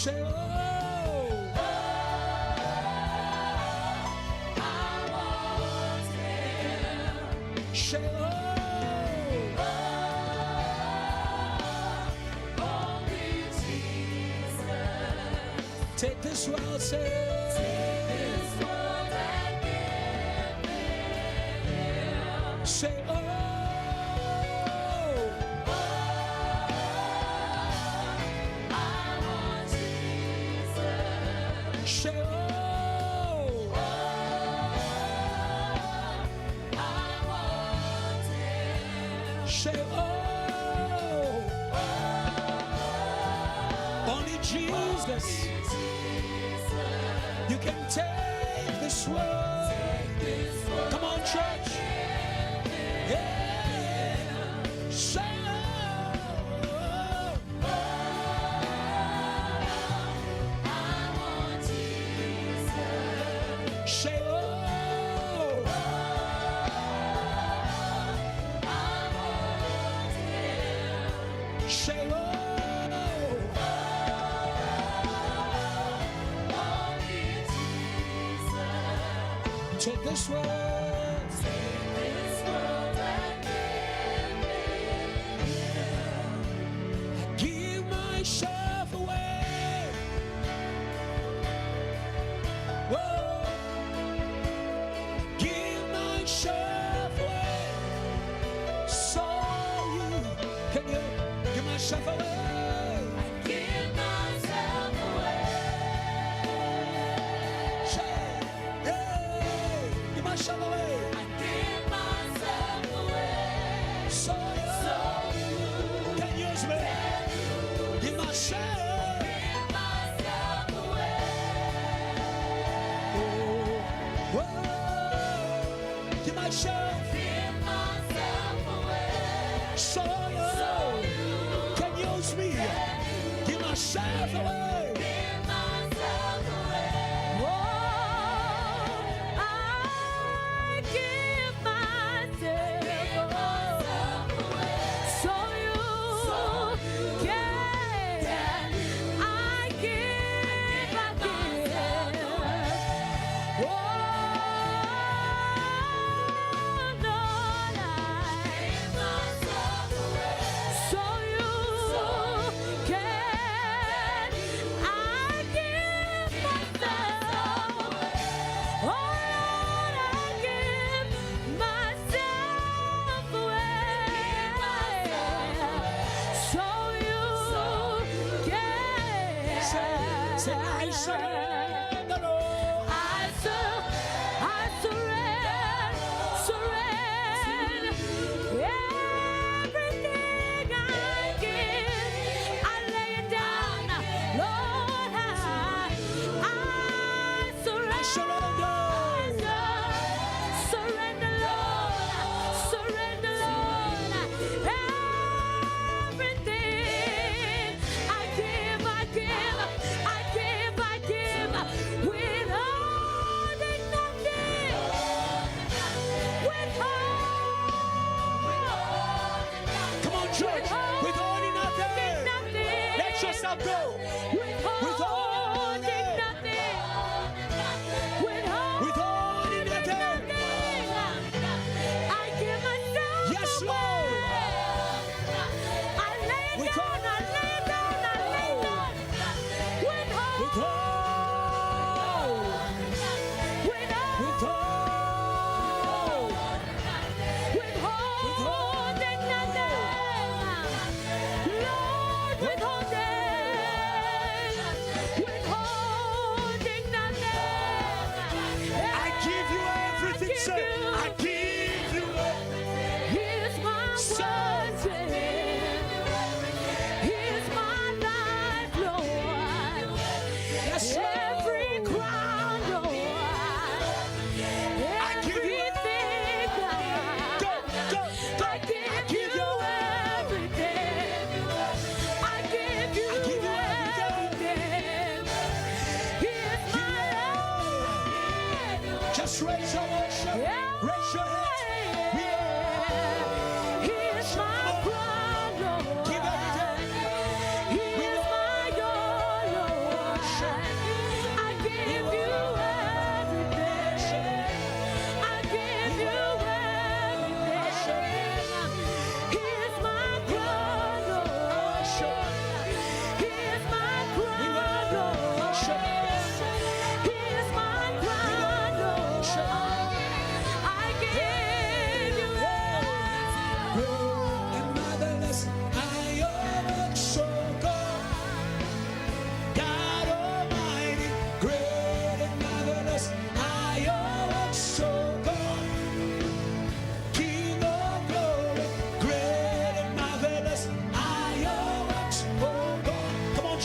Say, oh, I want Him. say, oh, Only Jesus. take this world, say, This world and give Him. say, oh, I want Jesus. say, oh, I want Him. say, oh, only Jesus. Jesus. You can take this world. This world Come on, church. Yeah. Say, I want Jesus. say, oh, I want Him. say, oh, Only Jesus. take this world. This world and Give myself away. Whoa. Give myself away. So you can you give myself away? give myself away. Say, hey, give myself away. I give myself away. So you can use me. Give myself. Give myself away. Whoa. Give myself. Give myself away. So you can use me. Give myself away. Give myself away. Oh, I give myself away. so you can. I give, I give. Oh, Lord, I Give myself away. so you can. I give myself. Oh Lord, I give myself away. So you can. Say, I surrender, Lord. I surrender everything I give. I lay it down, Lord. I surrender. Surrender, Lord. Surrender, Lord. Everything I give, I give, I give, I give. Withholding nothing. Come on, church. Withholding nothing. Let yourself go. Withholding nothing. Withholding nothing. I give myself Yes, away. Lord. I lay it down, I lay it down, I lay it down. Withhold, Withhold. withhold, withholding nothing. Lord, withholding.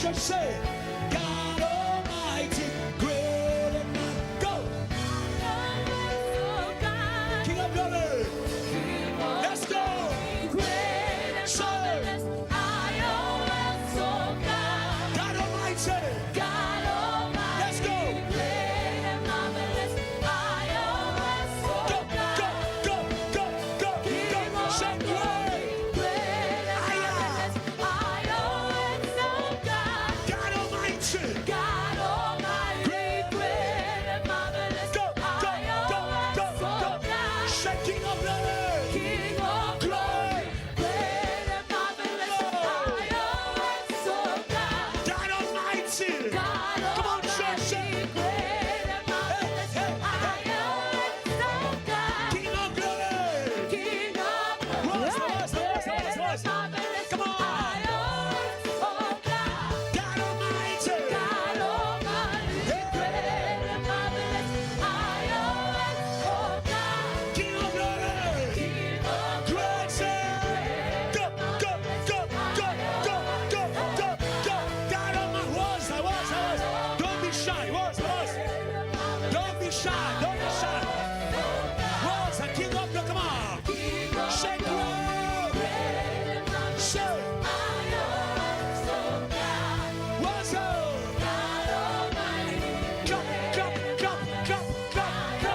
church say, God Almighty, great and mighty. Go. King of glory. Let's go. God Almighty. Let's go. Go. Say great. God Almighty. Say King of glory. God Almighty. Come on, church. Say King of glory. Rise. Come on. God Almighty. King of glory. Great. Say, go. God Almighty. Was. Don't be shy. Was. Don't be shy. Was a King of glory. Come on. Say great. Say, was Clap.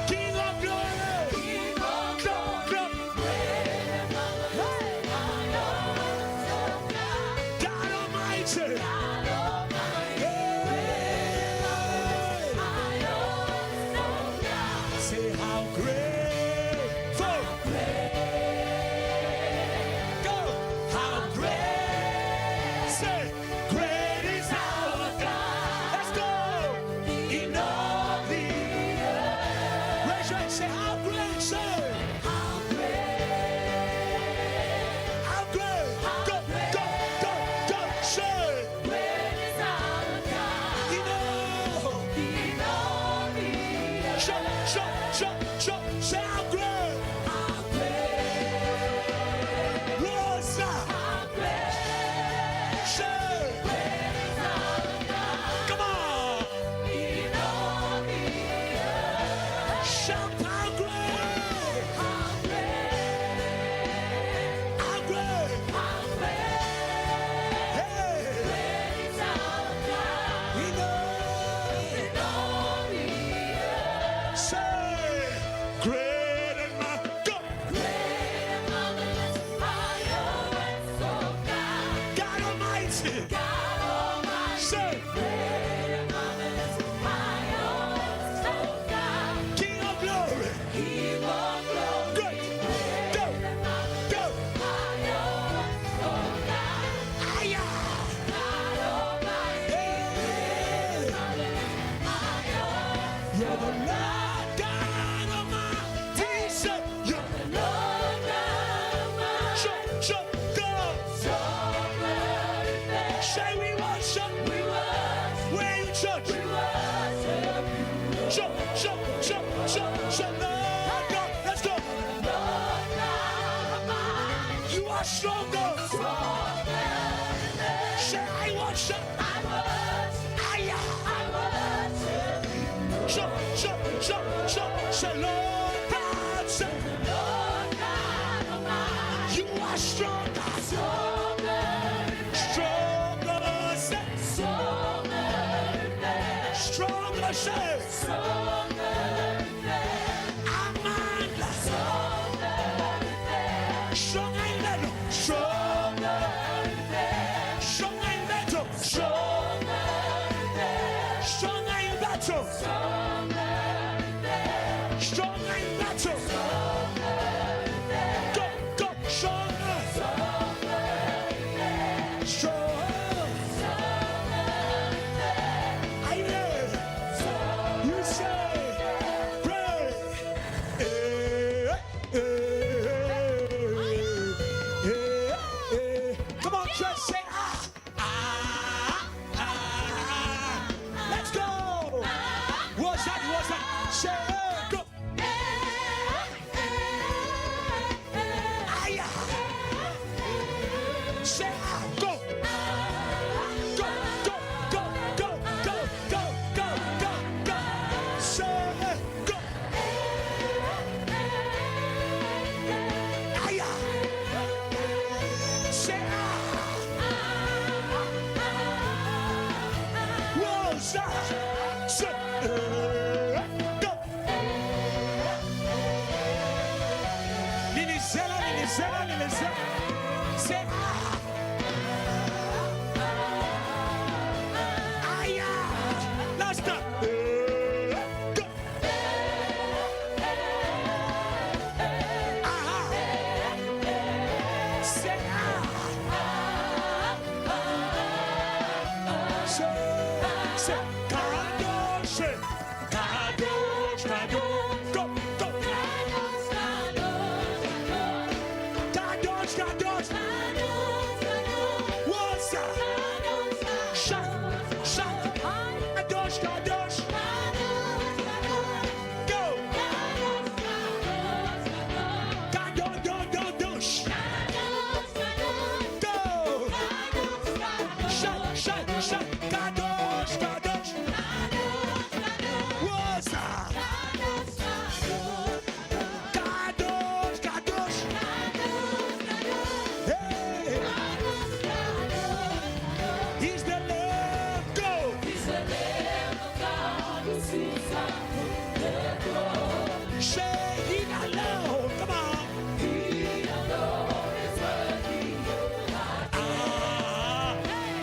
King of glory. Clap. God Almighty. Say how great. Go. How great. Say great is our God. Let's go. In all the earth. Raise your hand. Say how great. Say how great. Go. Say say how great. Rosa. Say. Come on. Shout how great. How great. Hey. We know. Say great and mighty. Go. God Almighty. Say King of glory. Great. Go. Aya. Hey. You're the Lord God Almighty. Say you're the Lord God. Go. Say we worship. Where you church? Lord God. Let's go. You are stronger. Say I worship. Aya. Say Lord God. Say you are stronger. Stronger. Say Amanda. Stronger in battle. Stronger in battle. Stronger in battle. Stronger in battle. Go. Stronger. You say, pray. Come on, church, say Let's go. What's that? Say go. Say go. Say, Kadosh, Kadosh, Kadosh. Go, go. Kadosh, Kadosh. What's that? Shout, shout. Kadosh, Kadosh. Go. Kadosh, Kadosh. Go. Shout, shout, shout. Kadosh, Kadosh. What's that? Kadosh, Kadosh. Hey, he's the Lamb. Go. Say, he alone. Come on. Ah,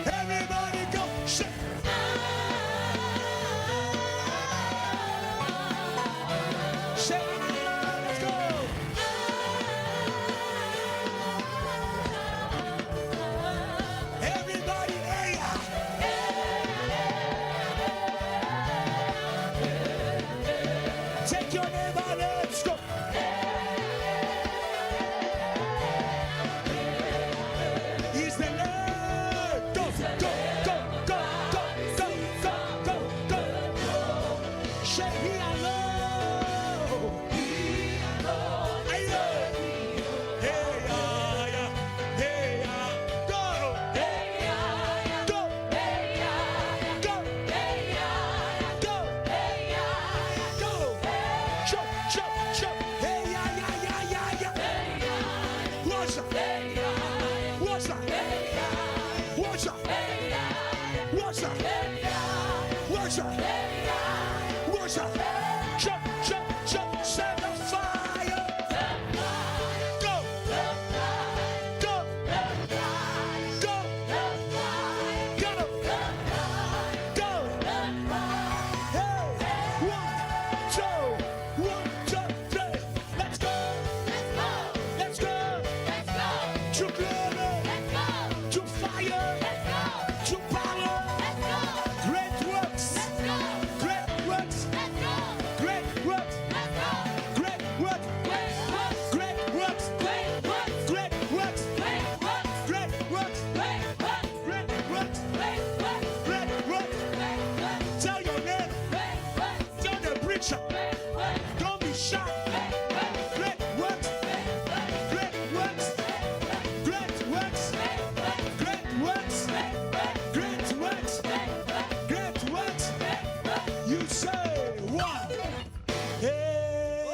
everybody go. Say. Say, let's go. Everybody, hey. Take your neighbor, let's go. He's the Lord. Go, go, go, go, go, go, go, go, go, go. Say he alone. Aye, aye. Hey, yeah, hey, yeah. Go, go, go, go, go. Chop, chop, chop. Hey, yeah, yeah, yeah, yeah, yeah. What's up? What's up? What's up? What's up? What's up? What's up? Chop, chop, chop. Set the fire. Go, go, go, go, go. Hey, 1, 2, 3. Let's go. Let's go. To glory, to fire, to power. Great works. Great works. Great works. Great works. Great works. Great works. Great works. Great works. Great works. Tell your neighbor. Tell the preacher. Don't be shy. Great works. Great works. Great works. Great works. Great works. Great works. You say one. Hey,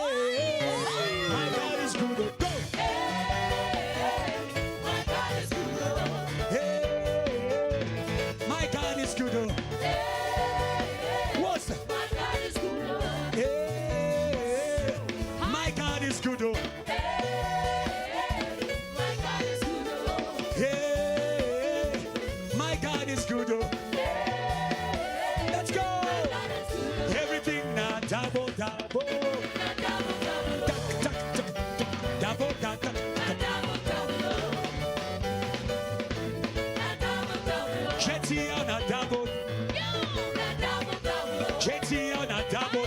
my God is good. Go. Hey, my God is good. What's that? Hey, my God is good. Hey, my God is good. Let's go. Everything now double, double. Duck, duck, duck, duck. Double, duck, duck, duck. Jetty on a double. Jetty on a double.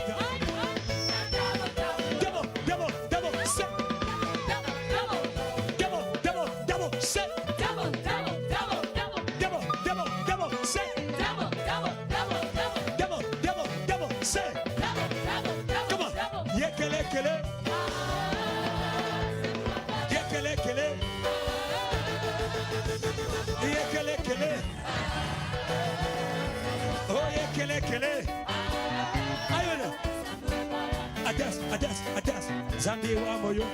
Double, double, double, set. Double, double, double, set. Double, double, double, set. Double, double, set. Come on. Yekele, kele. Yekele, kele. Yekele, kele. Oh, yekele, kele. Ayona. Dance. Zambi wa moyo.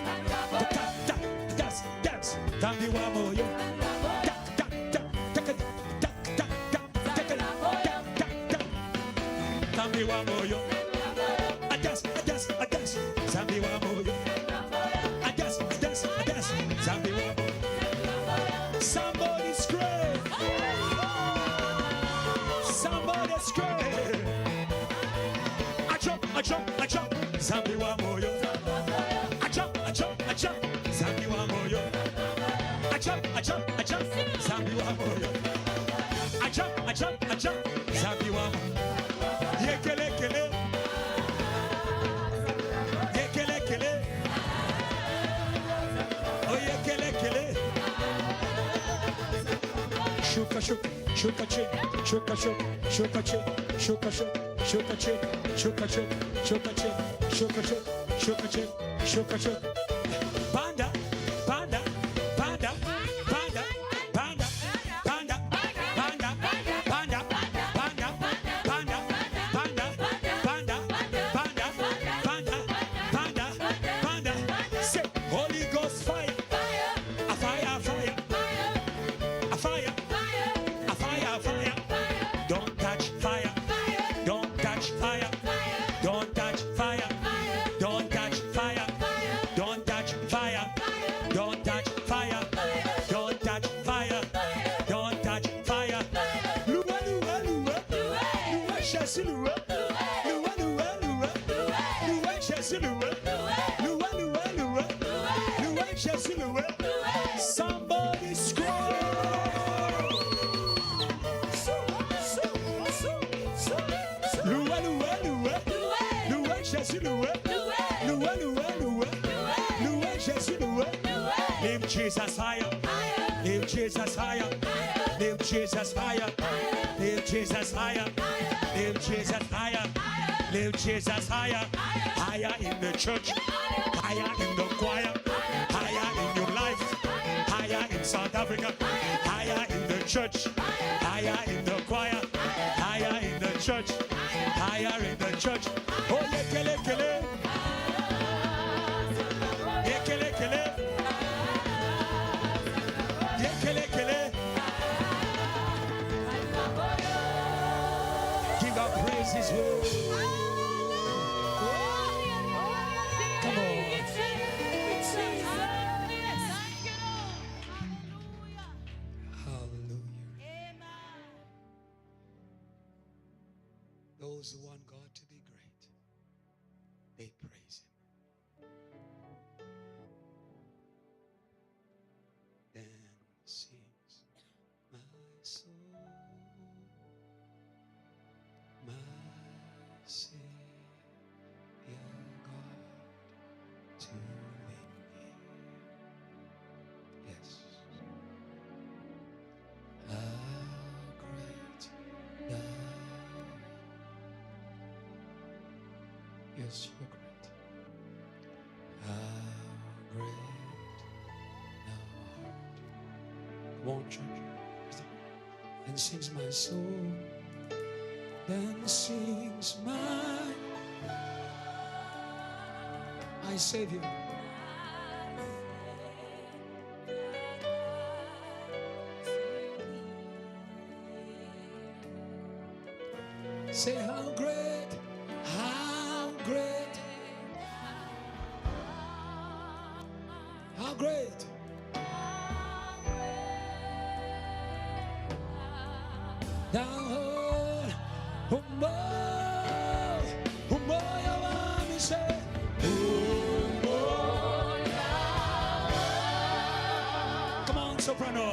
Dance. Zambi wa moyo. Zambi wa moyo. Dance. Zambi wa moyo. Dance. Zambi wa moyo. Somebody scream. Somebody scream. I jump. Zambi wa moyo. I jump. Zambi wa moyo. I jump. Zambi wa moyo. I jump. Zambi wa moyo. Shuka shuka, shuka chip, shuka shuka, shuka chip, shuka shuka, shuka chip, shuka chip, shuka chip, shuka chip, shuka chip, shuka chip. Panda, panda, panda, panda, panda, panda, panda, panda, panda, panda, panda, panda, panda, panda, panda, panda. Say Holy Ghost fire, a fire, a fire, a fire. A fire, fire, don't touch fire, don't touch fire, don't touch fire, don't touch fire, don't touch fire, don't touch fire, don't touch fire, don't touch fire. Lua, lua, lua, lua, chassi, lua, lua, lua, lua, lua, chassi, lua, lua, lua, lua, lua, chassi, lua. Somebody scream. Lua, lua, lua, lua, chassi, lua, lua, lua, lua, lua, chassi, lua. Lift Jesus higher, lift Jesus higher, lift Jesus higher, lift Jesus higher, lift Jesus higher, lift Jesus higher, higher in the church, higher in the choir, higher in your life, higher in South Africa, higher in the church, higher in the choir, higher in the church, higher in the church. Oh, yekele kele, yekele kele, yekele kele. Give our praises, Lord. Come on. Hallelujah. Those who want God to be great, they praise Him. Then sings my soul, my Savior God to Thee. Yes. How great Thou. Yes, you're great. How great Thou art. Come on, church. Then sings my soul. Then sings my Savior. Say how great, how great, how great. Thou art, Yawami say, come on, soprano.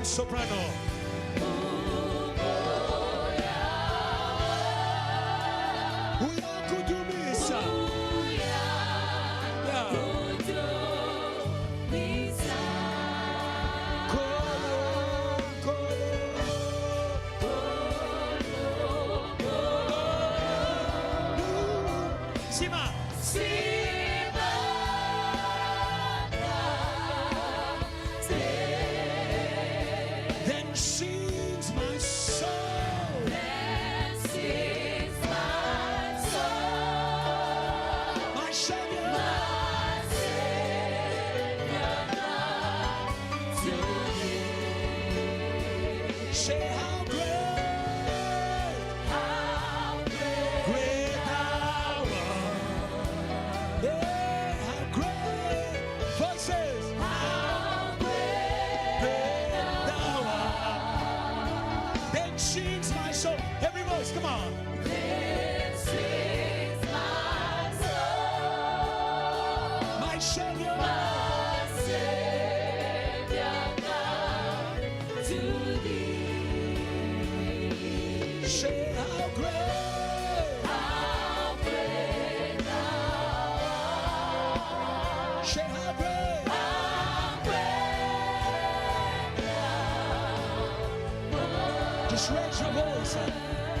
Soprano.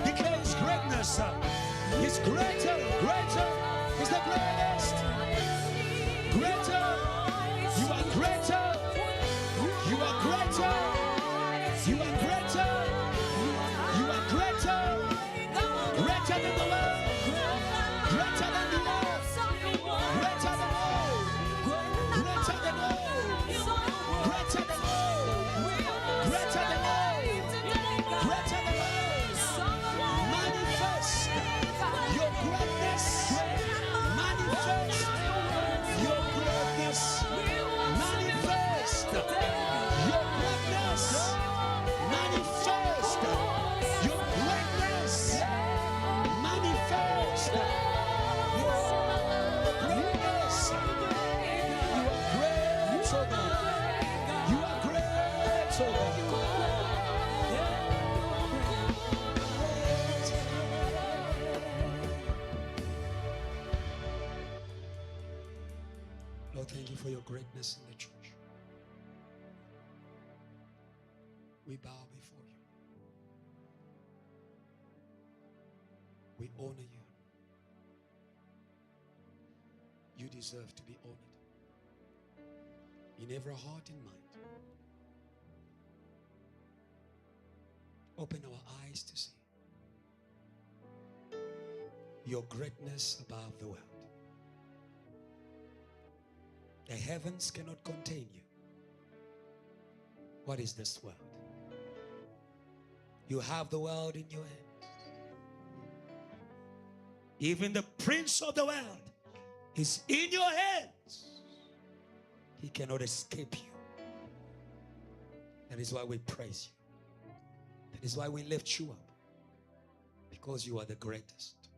Declare His greatness. He's greater, greater. He's the greatest. Greater. You are greater. You are greater. You are greater. You are greater. Greater than the world. Greater than the earth. Greater than all. Greater than all. Greater than all. Greater than all. Greater than all. Manifest your greatness. Manifest your greatness. Manifest your greatness. Manifest your greatness. Manifest your greatness. You are great, oh God. You are great, oh God. Lord, thank you for your greatness in the church. We bow before you. We honor you. You deserve to be honored. In every heart and mind. Open our eyes to see your greatness above the world. The heavens cannot contain you. What is this world? You have the world in your hands. Even the prince of the world is in your hands. He cannot escape you. That is why we praise you. That is why we lift you up. Because you are the greatest.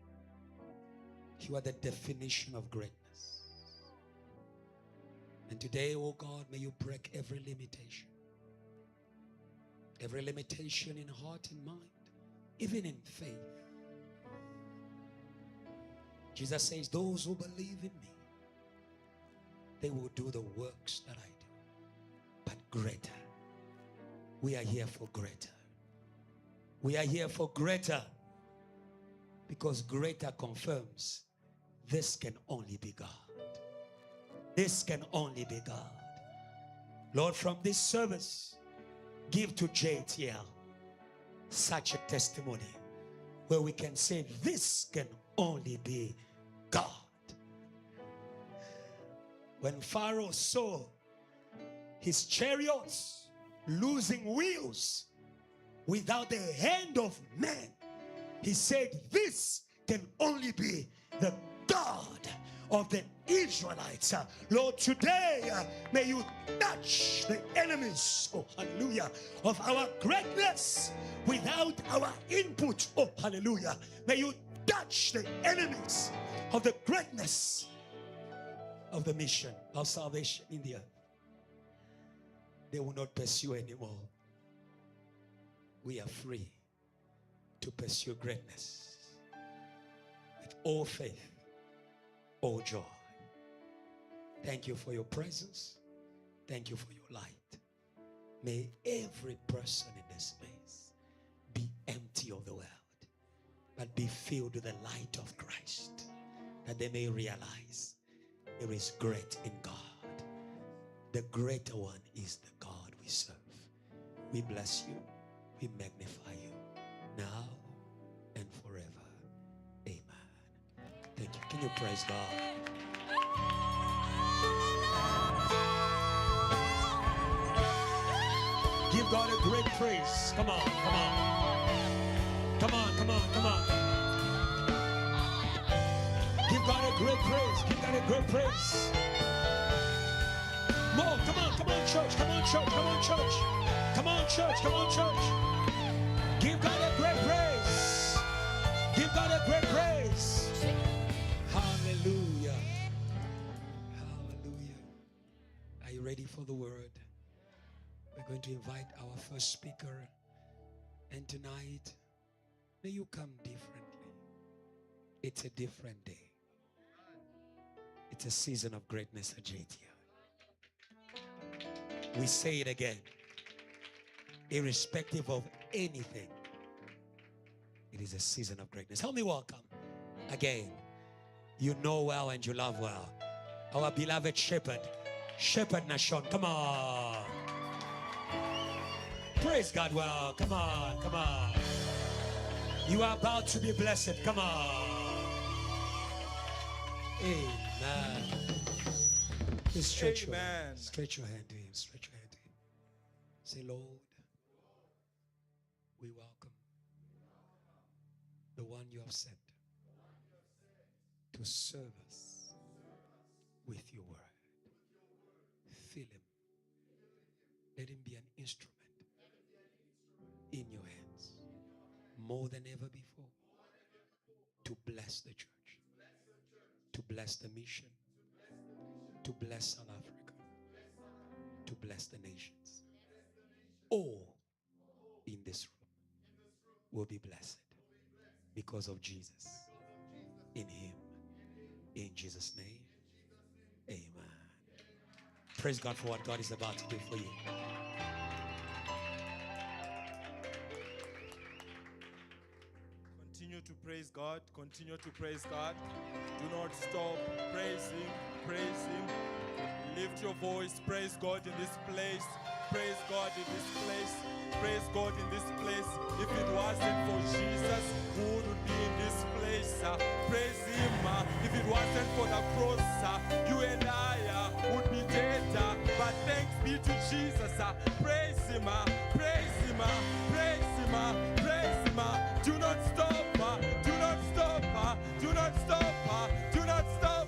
You are the definition of greatness. And today, oh God, may you break every limitation. Every limitation in heart and mind, even in faith. Jesus says, those who believe in me, they will do the works that I do. But greater. We are here for greater. We are here for greater. Because greater confirms this can only be God. This can only be God. Lord, from this service, give to JTL such a testimony where we can say this can only be God. When Pharaoh saw his chariots losing wheels without the hand of man, he said this can only be the God of the Israelites. Lord, today may you touch the enemies, oh hallelujah, of our greatness without our input, oh hallelujah. May you touch the enemies of the greatness of the mission of salvation in the earth. They will not pursue anymore. We are free to pursue greatness with all faith, all joy. Thank you for your presence. Thank you for your light. May every person in this space be empty of the world, but be filled with the light of Christ, that they may realize there is great in God. The greater one is the God we serve. We bless you. We magnify you now and forever. Amen. Thank you. Can you praise God? Give God a great praise. Come on, come on. Come on, come on, come on. Give God a great praise. Give God a great praise. More. Come on, come on, church. Come on, church. Come on, church. Come on, church. Come on, church. Give God a great praise. Give God a great praise. Hallelujah. Hallelujah. Are you ready for the word? We're going to invite our first speaker. And tonight, may you come differently. It's a different day. It's a season of greatness at JTL. We say it again. Irrespective of anything, It is a season of greatness. Help me welcome again. You know well and you love well. Our beloved shepherd, Shepherd Nashon. Come on. Praise God well. Come on, come on. You are about to be blessed. Come on. Amen. Just stretch your hand. Stretch your hand to him. Stretch your hand to him. Say, Lord, we welcome the one you have sent to serve us with your word. Fill him. Let him be an instrument in your hands more than ever before to bless the church, to bless the mission, to bless South Africa, to bless the nations. All in this room will be blessed because of Jesus. In him. In Jesus' name. Amen. Praise God for what God is about to do for you. Continue to praise God. Continue to praise God. Do not stop. Praise him. Praise him. Lift your voice. Praise God in this place. Praise God in this place. Praise God in this place. If it wasn't for Jesus, who would be in this place? Praise him. If it wasn't for the cross, you and I would be dead. But thanks be to Jesus. Praise him. Praise him. Praise him. Praise him. Do not stop. Do not stop. Do not stop. Do not stop.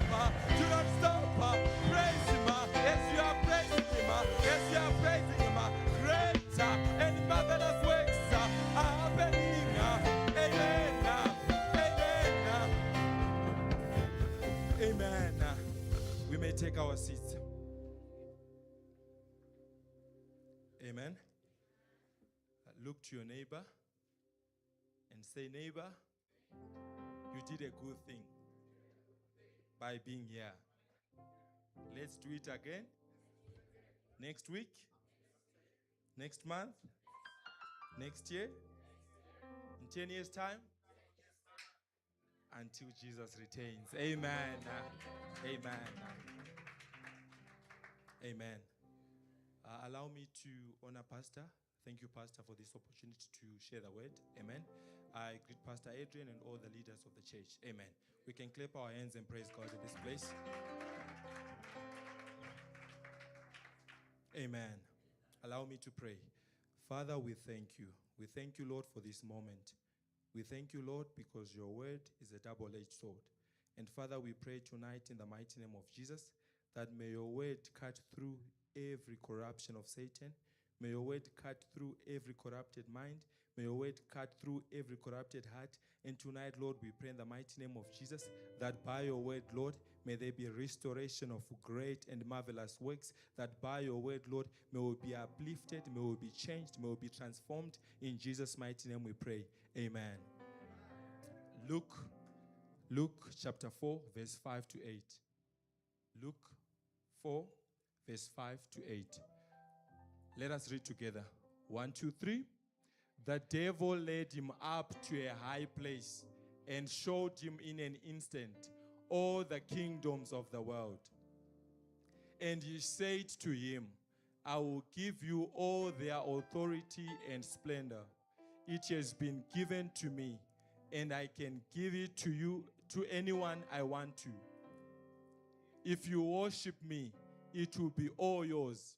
Do not stop. Praise him. Yes, you are praising him. Yes, you are praising him. Great and marvelous works are happening. Amen. Amen. Amen. We may take our seats. Amen. Look to your neighbor and say, neighbor, you did a good thing by being here. Let's do it again. Next week, next month, next year, in 10 years' time, until Jesus returns. Amen. Amen. Amen. Allow me to honor Pastor. Thank you, Pastor, for this opportunity to share the word. Amen. I greet Pastor Adrian and all the leaders of the church. Amen. We can clap our hands and praise God in this place. Amen. Allow me to pray. Father, we thank you. We thank you, Lord, for this moment. We thank you, Lord, because your word is a double-edged sword. And Father, we pray tonight in the mighty name of Jesus that may your word cut through every corruption of Satan. May your word cut through every corrupted mind. May your word cut through every corrupted heart. And tonight, Lord, we pray in the mighty name of Jesus that by your word, Lord, may there be a restoration of great and marvelous works. That by your word, Lord, may we be uplifted, may we be changed, may we be transformed. In Jesus' mighty name we pray. Amen. Luke chapter 4, verse 5 to 8. Luke 4, verse 5 to 8. Let us read together. 1, 2, 3. The devil led him up to a high place and showed him in an instant all the kingdoms of the world. And he said to him, I will give you all their authority and splendor. It has been given to me, and I can give it to you, to anyone I want to. If you worship me, it will be all yours.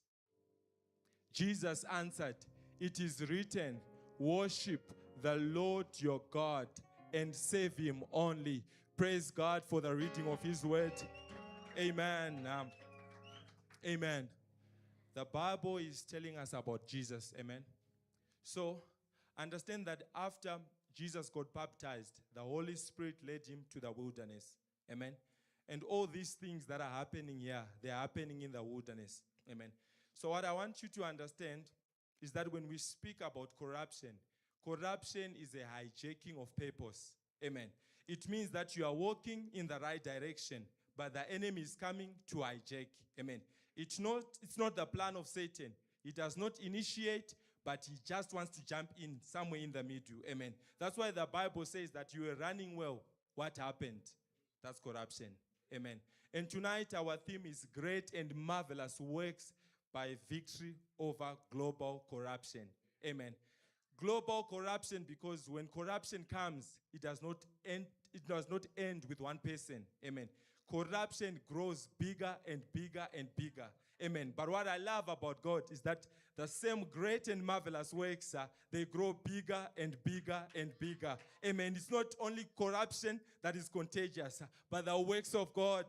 Jesus answered, it is written, worship the Lord your God and serve him only. Praise God for the reading of his word. Amen. Amen. The Bible is telling us about Jesus. Amen. So understand that after Jesus got baptized, the Holy Spirit led him to the wilderness. Amen. And all these things that are happening here, they are happening in the wilderness. Amen. So what I want you to understand is that when we speak about corruption, corruption is a hijacking of purpose. Amen. It means that you are walking in the right direction, but the enemy is coming to hijack. Amen. It's not the plan of Satan. It does not initiate, but he just wants to jump in somewhere in the middle. Amen. That's why the Bible says that you were running well. What happened? That's corruption. Amen. And tonight our theme is great and marvelous works by victory over global corruption. Amen. Global corruption, because when corruption comes, it does not end with one person. Amen. Corruption grows bigger and bigger and bigger. Amen. But what I love about God is that the same great and marvelous works, they grow bigger and bigger and bigger. Amen. It's not only corruption that is contagious, but the works of God,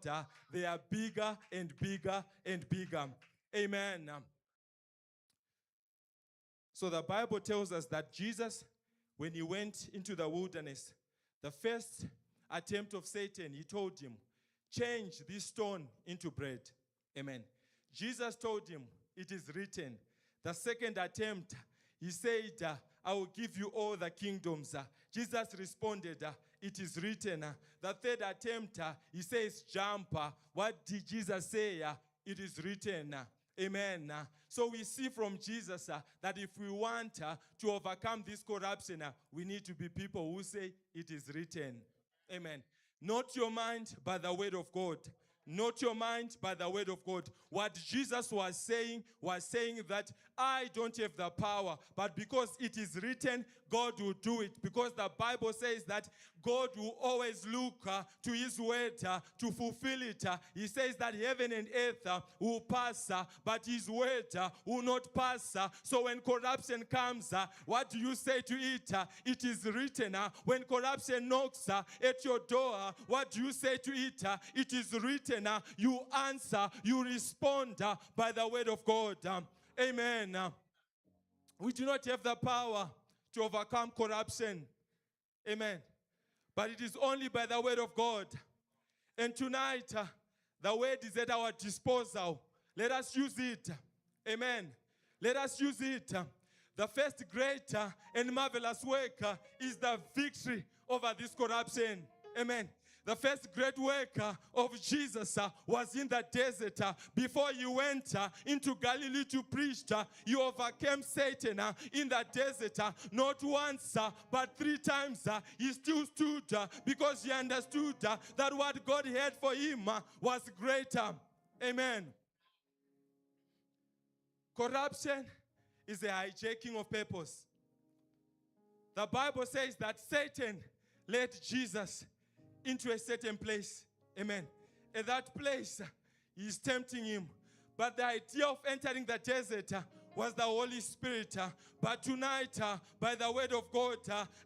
they are bigger and bigger and bigger. Amen. So the Bible tells us that Jesus, when he went into the wilderness, the first attempt of Satan, he told him, change this stone into bread. Amen. Jesus told him, it is written. The second attempt, he said, I will give you all the kingdoms. Jesus responded, it is written. The third attempt, he says, jump. What did Jesus say? It is written. Amen. So we see from Jesus that if we want to overcome this corruption, we need to be people who say, it is written. Amen. Not your mind, but the word of God. Not your mind, but the word of God. What Jesus was saying that I don't have the power, but because it is written, God will do it. Because the Bible says that God will always look to his word to fulfill it. He says that heaven and earth will pass, but his word will not pass. So when corruption comes, what do you say to it? It is written. When corruption knocks at your door, what do you say to it? It is written. You answer, you respond by the word of God. Amen. We do not have the power to overcome corruption. Amen. But it is only by the word of God. And tonight, the word is at our disposal. Let us use it. Amen. Let us use it. The first great and marvelous work is the victory over this corruption. Amen. The first great work of Jesus was in the desert. Before he went into Galilee to preach, he overcame Satan in the desert. Not once, but 3 times. He still stood because he understood that what God had for him was greater. Amen. Corruption is a hijacking of purpose. The Bible says that Satan led Jesus into a certain place. Amen. At that place, he is tempting him. But the idea of entering the desert was the Holy Spirit. But tonight, by the word of God,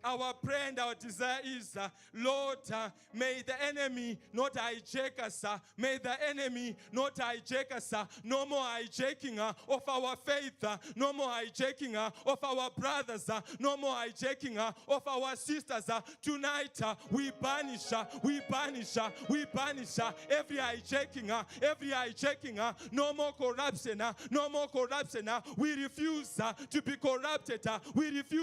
our prayer and our desire is, Lord, may the enemy not hijack us. May the enemy not hijack us. No more hijacking of our faith. No more hijacking of our brothers. No more hijacking of our sisters. Tonight, we banish every hijacking. No more corruption. No more corruption. We refuse to be corrupted. We refuse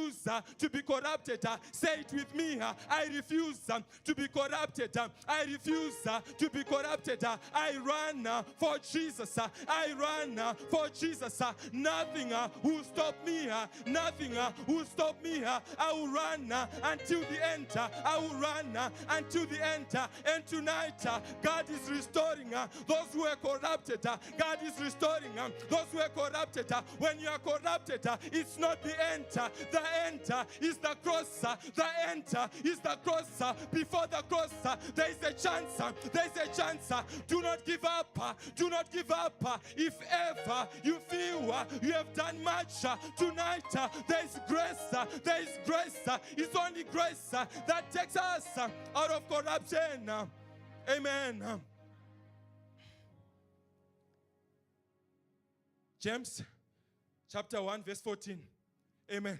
to be corrupted. Say it with me. I refuse to be corrupted. I refuse to be corrupted. I run for Jesus. I run for Jesus. Nothing will stop me. Nothing will stop me. I will run until the end. I will run until the end. And tonight, God is restoring those who are corrupted. God is restoring those who are corrupted. When you are corrupted, it's not the end. The end is the cross. The end is the cross. Before the cross, there is a chance. There is a chance. Do not give up. Do not give up. If ever you feel you have done much, tonight there is grace. There is grace. It's only grace that takes us out of corruption. Amen. James chapter 1 verse 14. Amen.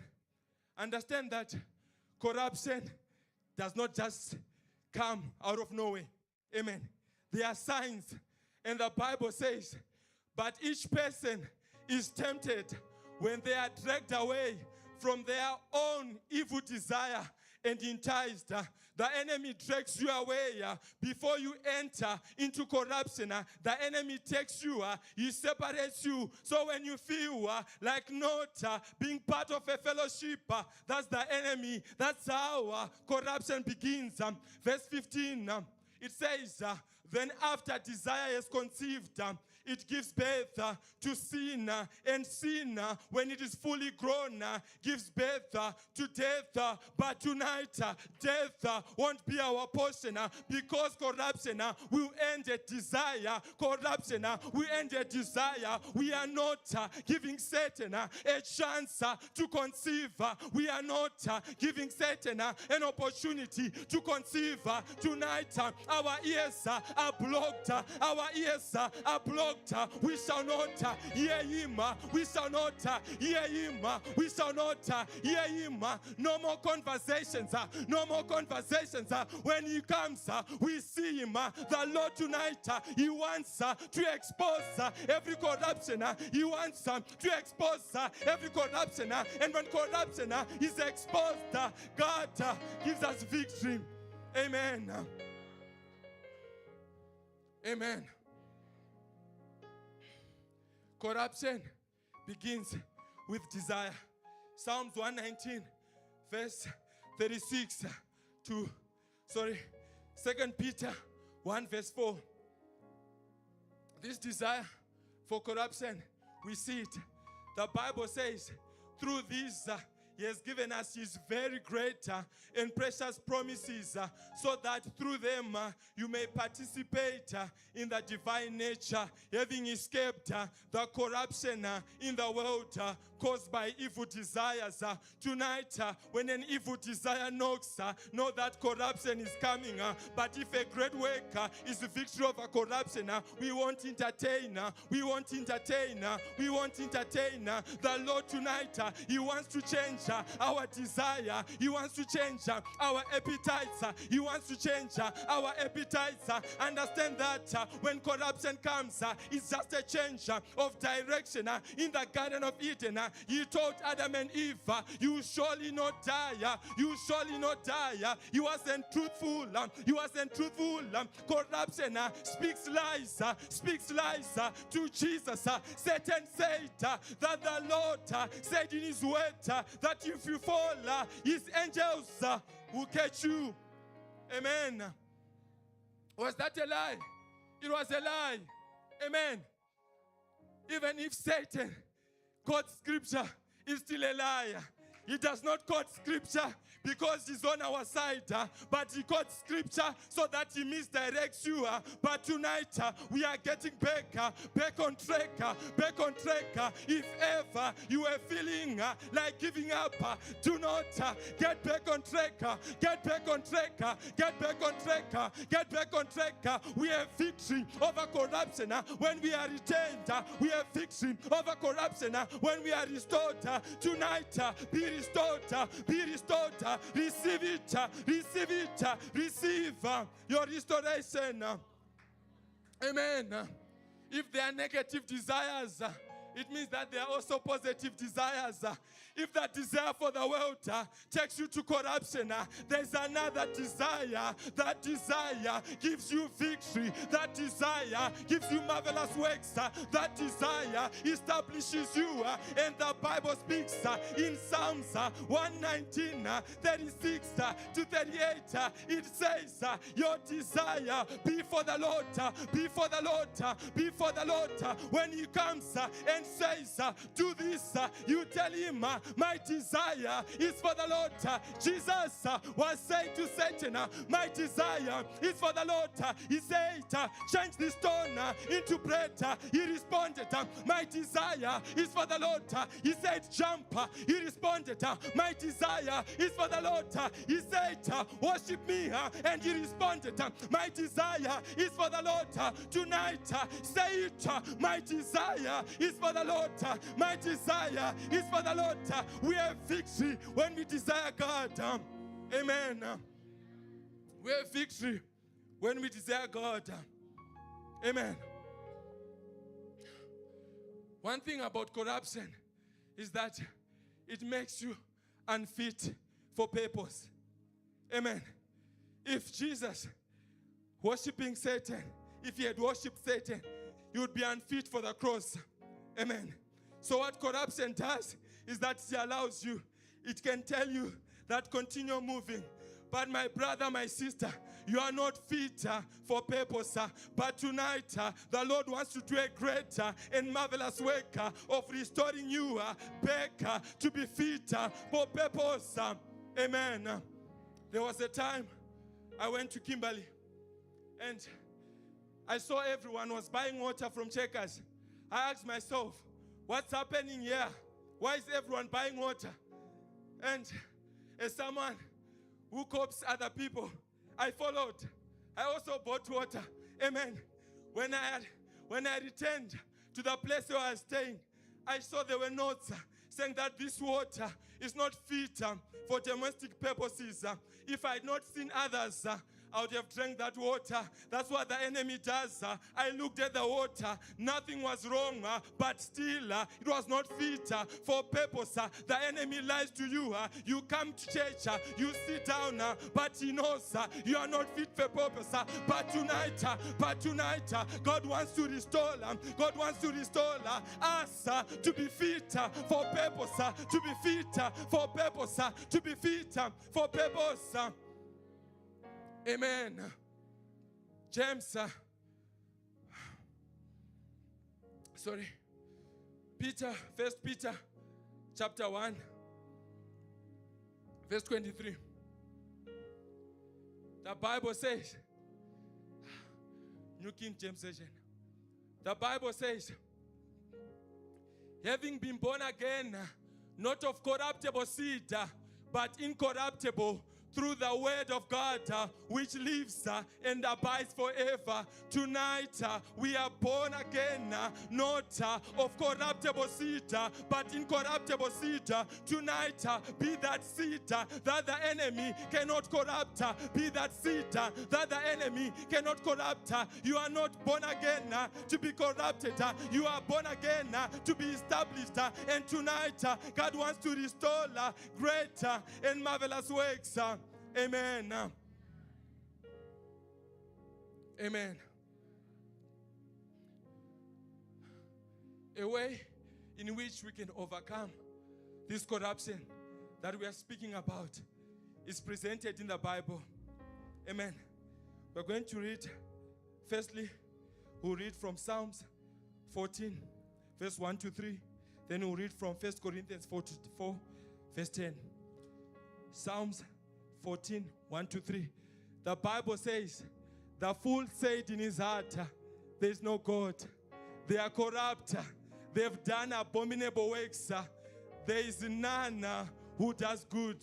Understand that corruption does not just come out of nowhere. Amen. There are signs. And the Bible says, but each person is tempted when they are dragged away from their own evil desire and enticed. The enemy drags you away before you enter into corruption. The enemy takes you, he separates you. So when you feel like not being part of a fellowship, that's the enemy. That's how corruption begins. Verse 15, it says, then after desire is conceived, it gives birth to sin, and sin, when it is fully grown, gives birth to death. But tonight, death won't be our portion, because corruption will end at desire. Corruption will end at desire. We are not giving Satan a chance to conceive. We are not giving Satan an opportunity to conceive. Tonight, our ears are blocked. Our ears are blocked. We shall not hear him. We shall not hear him. We shall not hear him. No more conversations. No more conversations. When he comes, we see him. The Lord tonight, he wants to expose every corruption. He wants to expose every corruption. And when corruption is exposed, God gives us victory. Amen. Amen. Corruption begins with desire. Psalms 119, verse 36 to, 2 Peter 1, verse 4. This desire for corruption, we see it. The Bible says, through this, he has given us his very great and precious promises, so that through them you may participate in the divine nature, having escaped the corruption in the world caused by evil desires. Tonight, when an evil desire knocks, know that corruption is coming. But if a great work is the victory over corruption, we won't entertain. We won't entertain. We won't entertain. The Lord tonight, he wants to change our desire. He wants to change our appetites. He wants to change our appetites. Understand that when corruption comes, it's just a change of direction. In the Garden of Eden, he told Adam and Eve, you surely not die. You surely not die. He wasn't truthful. He wasn't truthful. Corruption speaks lies. Speaks lies to Jesus. Satan said that the Lord said in his word that if you fall, his angels will catch you. Amen. Was that a lie? It was a lie. Amen. Even if Satan quotes scripture, is still a liar. He does not quote scripture because he's on our side, but he quotes scripture so that he misdirects you. But tonight, we are getting back on track, back on track. If ever you are feeling like giving up, do not get back on track, get back on track, get back on track, get back on track. We have victory over corruption when we are retained. We have victory over corruption when we are restored. Tonight, be restored, be restored. Receive it, receive it, receive your restoration. Amen. If there are negative desires, it means that there are also positive desires. If that desire for the world takes you to corruption, there's another desire. That desire gives you victory. That desire gives you marvelous works. That desire establishes you. And the Bible speaks in Psalms 119, 36 to 38. It says, your desire be for the Lord, be for the Lord, be for the Lord. When he comes and says, do this, you tell him, my desire is for the Lord. Jesus was saying to Satan, my desire is for the Lord. He said, change this stone into bread. He responded, my desire is for the Lord. He said, jump. He responded, my desire is for the Lord. He said, worship me. And he responded, my desire is for the Lord. Tonight, say it, my desire is for the Lord. My desire is for the Lord. We have victory when we desire God. Amen. We have victory when we desire God. Amen. One thing about corruption is that it makes you unfit for purpose. Amen. If Jesus worshiping Satan, if he had worshipped Satan, he would be unfit for the cross. Amen. So what corruption does is that it allows you, it can tell you that continue moving. But my brother, my sister, you are not fit for purpose. But tonight, the Lord wants to do a great and marvelous work of restoring you back to be fit for purpose. Amen. There was a time I went to Kimberley and I saw everyone was buying water from Checkers. I asked myself, what's happening here? Why is everyone buying water? And as someone who copes other people, I followed. I also bought water. Amen. When I returned to the place where I was staying, I saw there were notes saying that this water is not fit for domestic purposes. If I had not seen others, I would have drank that water. That's what the enemy does. I looked at the water. Nothing was wrong, but still it was not fit for purpose. The enemy lies to you. You come to church, you sit down, but he knows you are not fit for purpose. But tonight, God wants to restore. God wants to restore us to be fit for purpose. To be fit for purpose. To be fit for purpose. Amen. James, Peter, 1 Peter, chapter 1, verse 23. The Bible says, New King James Version, the Bible says, having been born again, not of corruptible seed, but incorruptible, through the word of God, which lives and abides forever. Tonight, we are born again, not of corruptible seed, but incorruptible seed. Tonight, be that seed that the enemy cannot corrupt. Be that seed that the enemy cannot corrupt. You are not born again to be corrupted. You are born again to be established. And tonight, God wants to restore great and marvelous works. Amen. Amen. A way in which we can overcome this corruption that we are speaking about is presented in the Bible. Amen. We're going to read, firstly, we'll read from Psalms 14, verse 1 to 3. Then we'll read from 1 Corinthians 4, verse 10. Psalms 14, 1 to 3. The Bible says, the fool said in his heart, there is no God. They are corrupt. They have done abominable works. There is none who does good.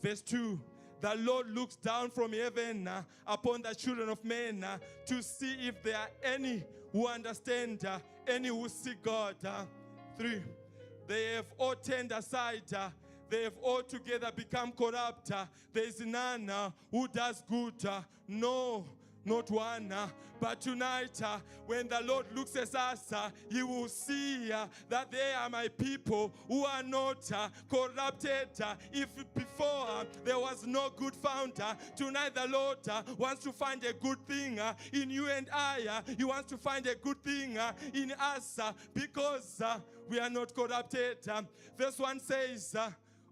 Verse 2. The Lord looks down from heaven upon the children of men to see if there are any who understand, any who seek God. 3. They have all turned aside. They have altogether become corrupt. There is none who does good. No, not one. But tonight, when the Lord looks at us, He will see that they are my people who are not corrupted. If before there was no good found, tonight the Lord wants to find a good thing in you and I. He wants to find a good thing in us because we are not corrupted. Verse 1 says,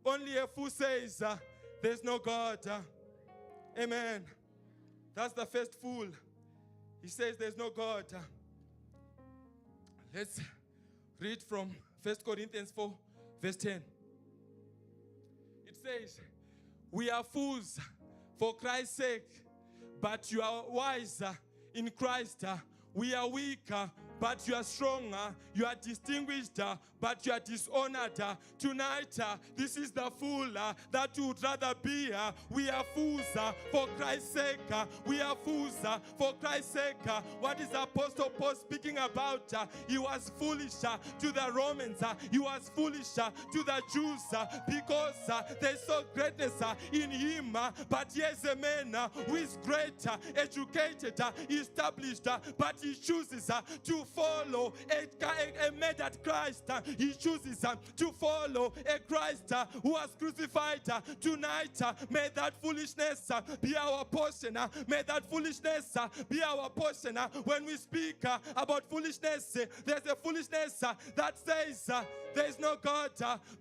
only a fool says, there's no God. Amen. That's the first fool. He says there's no God. Let's read from 1 Corinthians 4, verse 10. It says, we are fools for Christ's sake, but you are wise in Christ. We are weak, but you are strong. You are distinguished, but you are dishonored. Tonight, this is the fool that you would rather be. We are fools for Christ's sake. We are fools for Christ's sake. What is Apostle Paul speaking about? He was foolish to the Romans. He was foolish to the Jews because they saw greatness in him. But he is a man who is great, educated, established, but he chooses to follow a murdered Christ. He chooses to follow a Christ who was crucified. Tonight, may that foolishness be our portion. May that foolishness be our portion. When we speak about foolishness, there's a foolishness that says there is no God.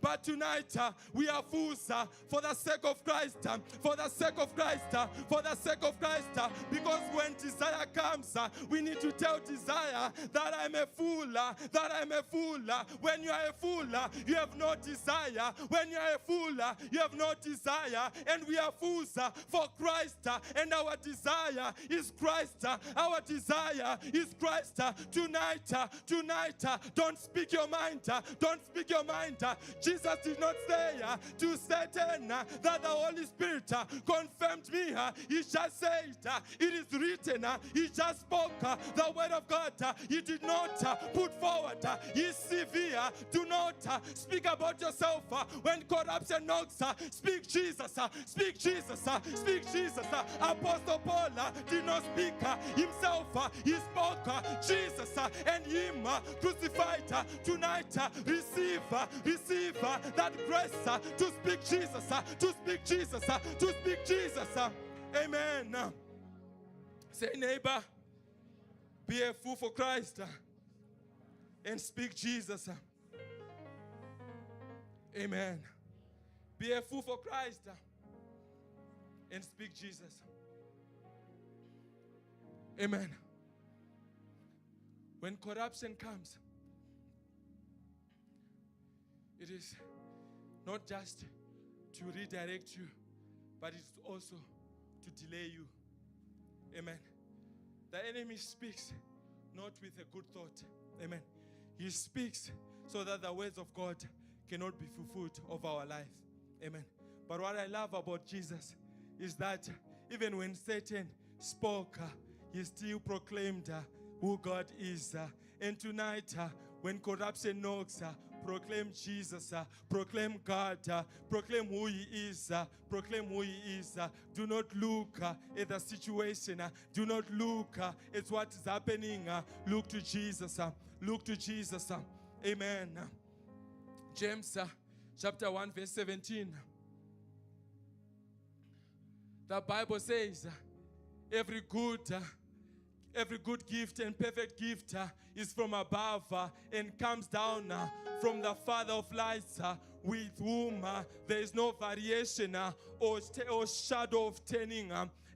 But tonight, we are fools for the sake of Christ. For the sake of Christ. For the sake of Christ. Because when desire comes, we need to tell desire that I'm a fool. That I'm a fool. When you are a fool, you have no desire. When you are a fool, you have no desire. And we are fools for Christ. And our desire is Christ. Our desire is Christ. Tonight, don't speak your mind. Don't speak your mind. Jesus did not say to Satan that the Holy Spirit confirmed me. He just said, it is written. He just spoke the word of God. He did not put forward his CV. Do not speak about yourself when corruption knocks. Speak Jesus. Speak Jesus. Speak Jesus. Apostle Paul did not speak himself. He spoke Jesus and him crucified. Tonight, receive that grace to speak Jesus. To speak Jesus. To speak Jesus. Amen. Say, neighbor, be a fool for Christ and speak Jesus. Amen. Be a fool for Christ and speak Jesus. Amen. When corruption comes, it is not just to redirect you, but it's also to delay you. Amen. The enemy speaks not with a good thought. Amen. He speaks so that the words of God cannot be fulfilled of our life. Amen. But what I love about Jesus is that even when Satan spoke, he still proclaimed who God is. And tonight, when corruption knocks, proclaim Jesus, proclaim God, proclaim who he is, proclaim who he is. Do not look at the situation. Do not look at what is happening. Look to Jesus. Look to Jesus. Amen. James chapter 1 verse 17. The Bible says every good gift and perfect gift is from above and comes down from the Father of lights, with whom there is no variation or shadow of turning.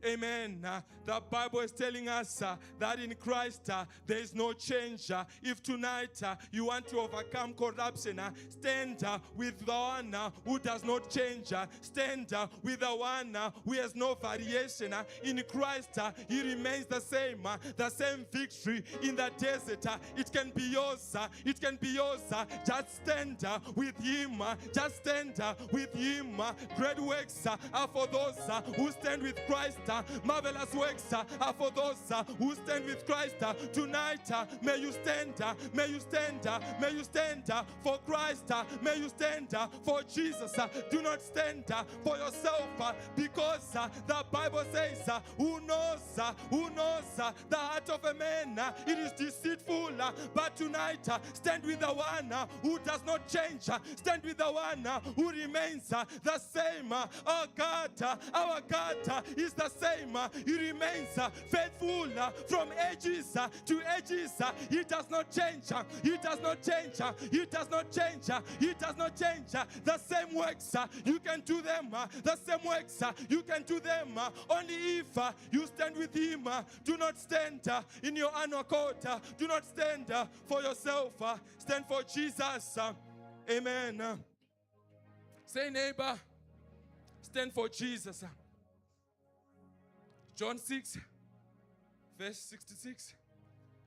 Amen. The Bible is telling us that in Christ there is no change. If tonight you want to overcome corruption, stand with the one who does not change. Stand with the one who has no variation. In Christ, he remains the same. The same victory in the desert. It can be yours. It can be yours. Just stand with him. Just stand with him. Great works are for those who stand with Christ. Marvelous works are for those who stand with Christ. Tonight, may you stand. May you stand. May you stand for Christ. May you stand for Jesus. Do not stand for yourself, because the Bible says, who knows the heart of a man? It is deceitful. But tonight, stand with the one who does not change. Stand with the one who remains the same. Our God is the same. He remains faithful from ages to ages. He does not change. He does not change. He does not change. He does not change. The same works, you can do them. The same works, you can do them only if you stand with him. Do not stand in your own accord. Do not stand for yourself. Stand for Jesus. Amen. Say, neighbor, stand for Jesus. John 6, verse 66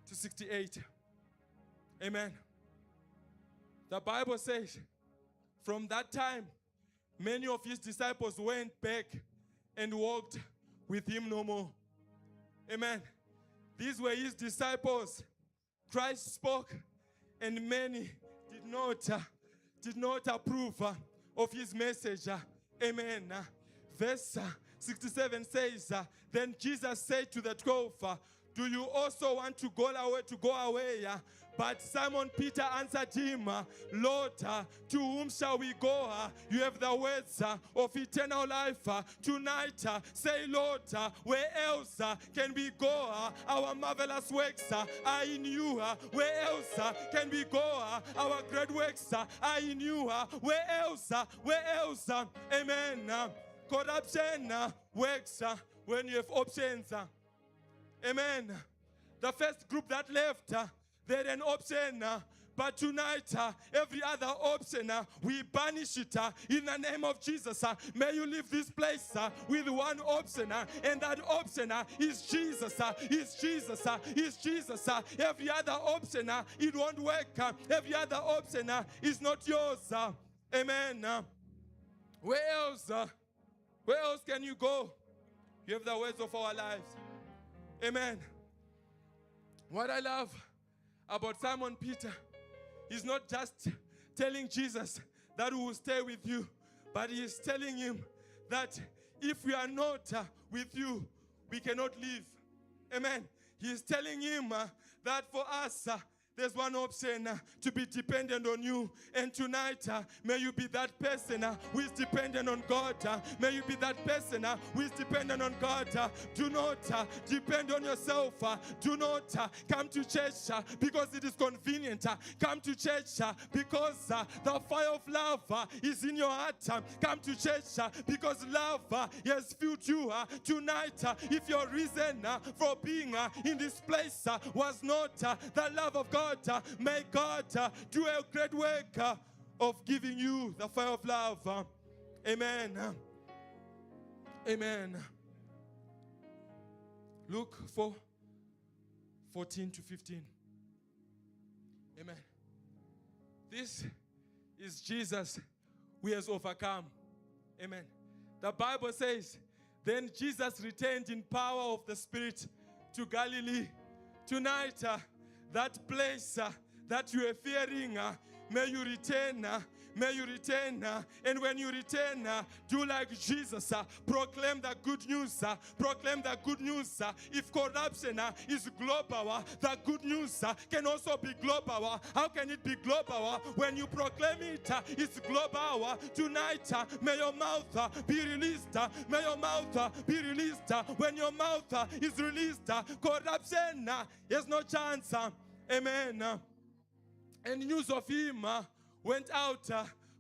to 68. Amen. The Bible says, from that time, many of his disciples went back and walked with him no more. Amen. These were his disciples. Christ spoke, and many did not approve of his message. Amen. Verse 67 says, then Jesus said to the 12, do you also want to go away? But Simon Peter answered him, Lord, to whom shall we go? You have the words of eternal life. Tonight, say, Lord, where else can we go? Our marvelous works are in you. Where else can we go? Our great works are in you. Where else? Where else? Amen. Corruption works when you have options. Amen. The first group that left, they had an option. But tonight, every other option, we banish it in the name of Jesus. May you leave this place with one option, and that option is Jesus. Is Jesus. Is Jesus. Every other option, it won't work. Every other option is not yours. Amen. Where else? Where else can you go? You have the words of our lives. Amen. What I love about Simon Peter, he's not just telling Jesus that we will stay with you, but he is telling him that if we are not with you, we cannot live. Amen. He is telling him that for us, there's one option, to be dependent on you. And tonight, may you be that person who is dependent on God. May you be that person who is dependent on God. Do not depend on yourself. Do not come to church because it is convenient. Come to church because the fire of love is in your heart. Come to church because love has filled you. Tonight, if your reason for being in this place was not the love of God, may God do a great work of giving you the fire of love. Amen. Amen. Luke 4:14 to 15. Amen. This is Jesus who has overcome. Amen. The Bible says, then Jesus returned in power of the Spirit to Galilee. Tonight, that place that you are fearing, may you return. May you return. And when you return, do like Jesus. Proclaim the good news. Proclaim the good news. If corruption is global, the good news can also be global. How can it be global? When you proclaim it, it's global. Tonight, may your mouth be released. May your mouth be released. When your mouth is released, corruption has no chance. Amen. And news of him went out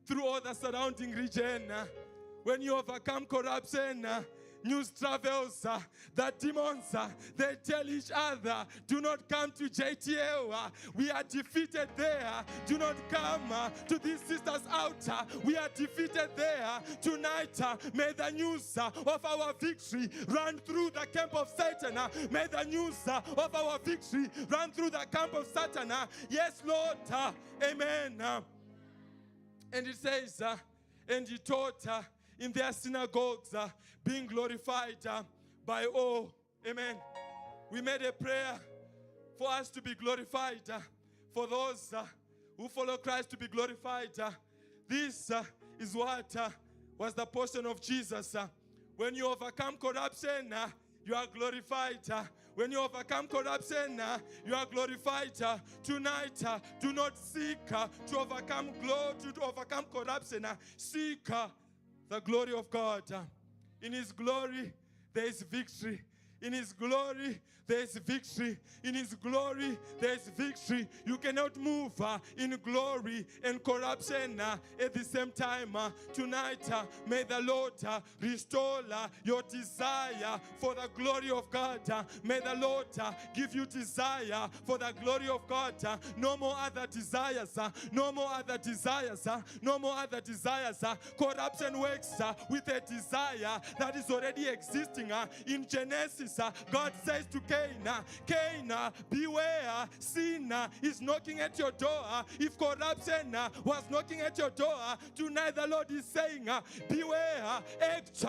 through all the surrounding region. When you overcome corruption, news travels. The demons, they tell each other, do not come to JTL. We are defeated there. Do not come to this sister's altar. We are defeated there. Tonight, may the news of our victory run through the camp of Satan. May the news of our victory run through the camp of Satan. Yes, Lord. Amen. And it says, and he taught in their synagogues, being glorified by all. Amen. We made a prayer for us to be glorified, for those who follow Christ to be glorified. This is what was the portion of Jesus. When you overcome corruption, you are glorified. When you overcome corruption, you are glorified. Tonight, do not seek to overcome corruption. Seek the glory of God. In His glory, there is victory. In His glory, there is victory. In His glory, there is victory. You cannot move in glory and corruption at the same time. Tonight, may the Lord restore your desire for the glory of God. May the Lord give you desire for the glory of God. No more other desires. No more other desires. No more other desires. Corruption works with a desire that is already existing. In Genesis, God says to Cain, beware, sin is knocking at your door. If corruption was knocking at your door, tonight the Lord is saying, beware, act.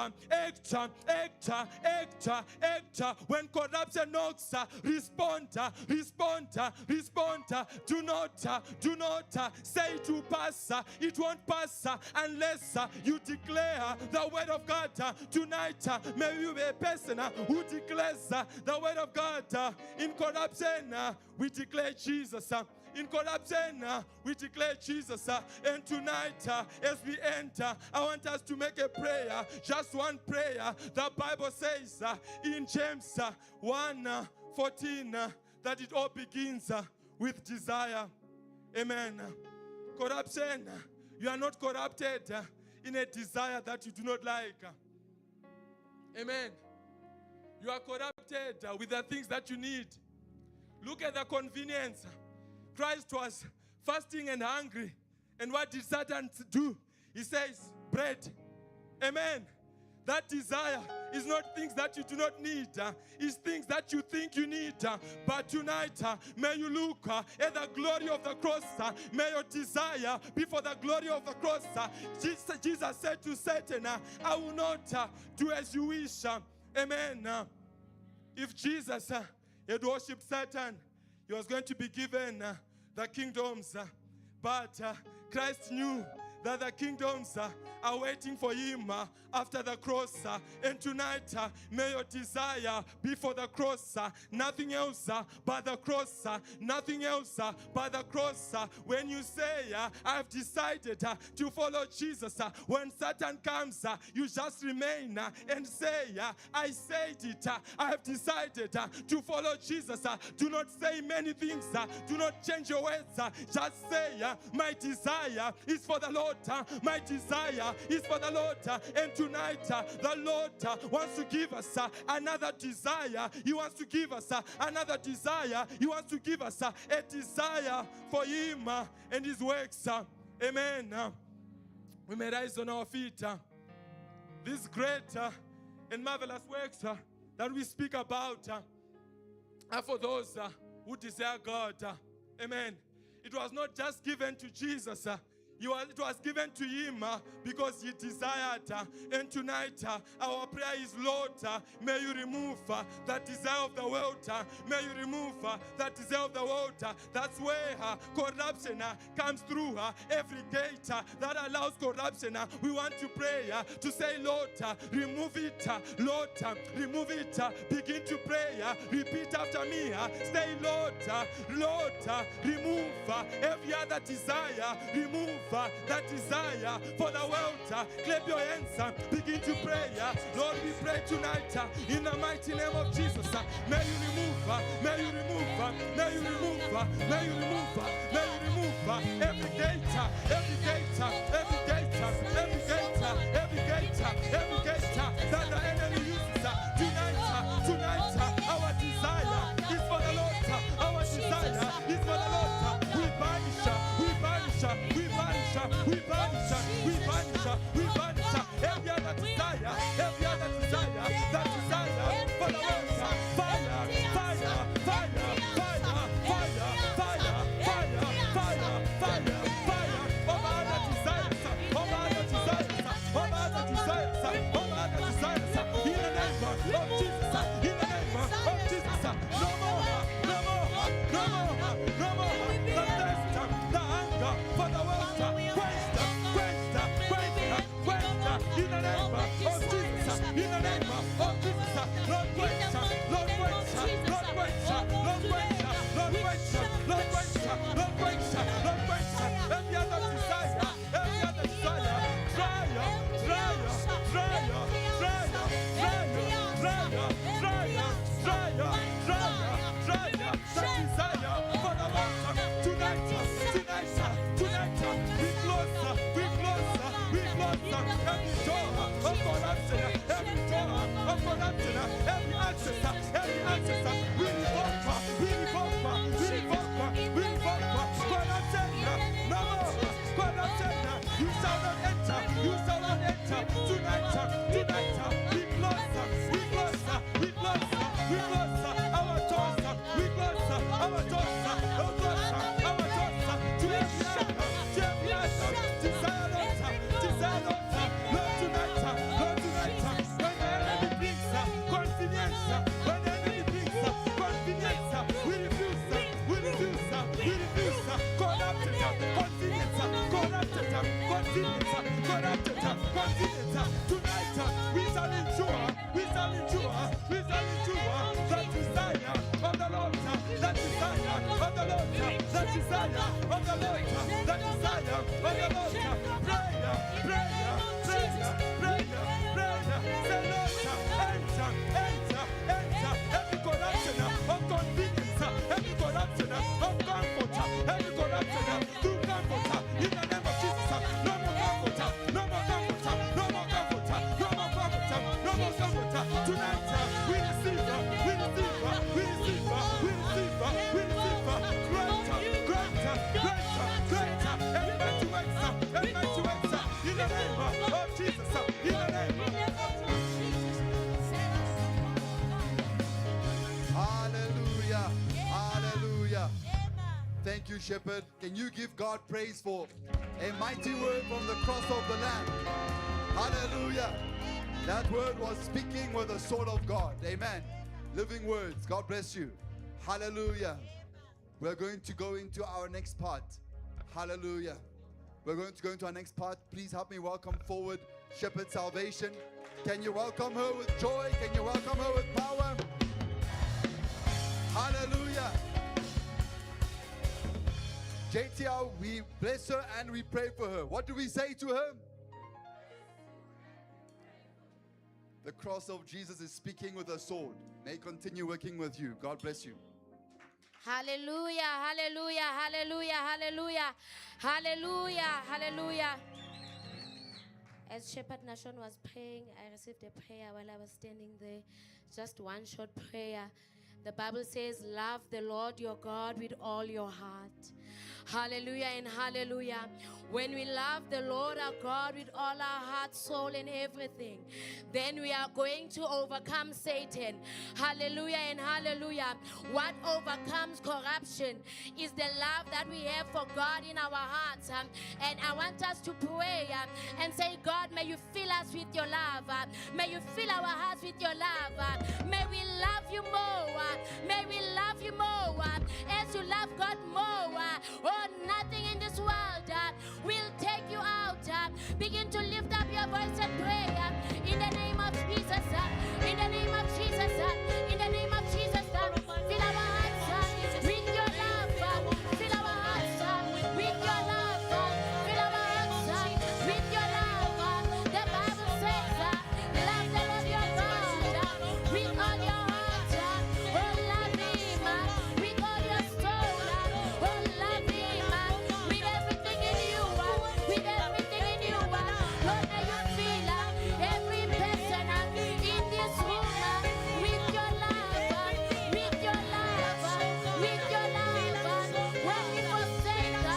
When corruption knocks, respond. Do not say it will pass. It won't pass unless you declare the word of God. Tonight, may you be a person who declares declares the word of God. In corruption, we declare Jesus. In corruption, we declare Jesus. And tonight, as we enter, I want us to make a prayer, just one prayer. The Bible says in James 1:14 that it all begins with desire. Amen. Corruption, you are not corrupted in a desire that you do not like. Amen. You are corrupted with the things that you need. Look at the convenience. Christ was fasting and hungry. And what did Satan do? He says, bread. Amen. That desire is not things that you do not need. It's things that you think you need. But tonight, may you look at the glory of the cross. May your desire be for the glory of the cross. Jesus said to Satan, I will not do as you wish. Amen. If Jesus had worshipped Satan, he was going to be given the kingdoms. But Christ knew that the kingdoms are waiting for him after the cross. And tonight, may your desire be for the cross. Nothing else but the cross. Nothing else but the cross. When you say, I've decided to follow Jesus, when Satan comes, you just remain and say, I said it. I have decided to follow Jesus. Do not say many things. Do not change your words. Just say, my desire is for the Lord. My desire is for the Lord. And tonight, the Lord wants to give us another desire. He wants to give us another desire. He wants to give us a desire for him and his works. Amen. We may rise on our feet. These great and marvelous works that we speak about are for those who desire God. Amen. It was not just given to Jesus. It was given to him because he desired. And tonight, our prayer is, Lord, may you remove that desire of the world. May you remove that desire of the world. That's where corruption comes through. Every gate that allows corruption, we want to pray to say, Lord, remove it. Lord, remove it. Begin to pray. Repeat after me. Say, Lord, Lord, remove every other desire. Remove that desire for the world. Clap your hands. Begin to pray. Lord, we pray tonight in the mighty name of Jesus. May you remove, may you remove, may you remove, may you remove, may you remove every gate, every gate, every gate, every gate, every gate, every gate that the enemy uses. Tonight, our desire is for the Lord. Our desire is for the Lord. We banish, we banish, we banish, we banish, we banish, we banish every other desire, every other desire, that desire for the Lord. Fire, fire, fire, fire, fire, fire, fire, fire, fire, fire, over other desires, over other desires, over other desires, over other desires. desire of the Lord. The desire of the Lord. Prayer, prayer, prayer, prayer, prayer. Say, Lord, enter, enter, enter. Every corruption of convenience, every corruption of comfort, every corruption through comfort. In the name of Jesus, no more comfort, no more comfort, no more comfort, no more comfort, no more comfort. Tonight, we receive, we receive, we receive, we receive, we receive. Greater, greater, greater, greater. Every man to extra, every man to extra. In the name of Jesus, in the name of Hallelujah. Hallelujah. Thank you, Shepherd. Can you give God praise for a mighty word from the cross of the Lamb? Hallelujah. That word was speaking with the sword of God. Amen. Living words. God bless you. Hallelujah. We're going to go into our next part. Hallelujah. We're going to go into our next part. Please help me welcome forward Shepherd Salvation. Can you welcome her with joy? Can you welcome her with power? Hallelujah. JTR, we bless her and we pray for her. What do we say to her? The cross of Jesus is speaking with a sword. May it continue working with you. God bless you. Hallelujah, hallelujah, hallelujah, hallelujah, hallelujah, hallelujah. As Shepherd Nashon was praying, I received a prayer while I was standing there. Just one short prayer. The Bible says, love the Lord your God with all your heart. Hallelujah and hallelujah. When we love the Lord our God with all our heart, soul, and everything, then we are going to overcome Satan. Hallelujah and hallelujah. What overcomes corruption is the love that we have for God in our hearts. And I want us to pray and say, God, may you fill us with your love. May you fill our hearts with your love. May we love you more. May we love you more. As you love God more. Oh, nothing in this world will take you out. Begin to lift up your voice and pray in the name of Jesus. In the name of Jesus. In the name of Jesus. Fill our hearts with your love. Fill our hearts with your love. Fill our hearts with your love. The Bible says, love the Lord your God with all your heart. Oh, love him with all your soul. Oh, love him with everything in you. With everything in you. Lord, may you fill every person in this room with your love. With your love. With your love. When we forsake the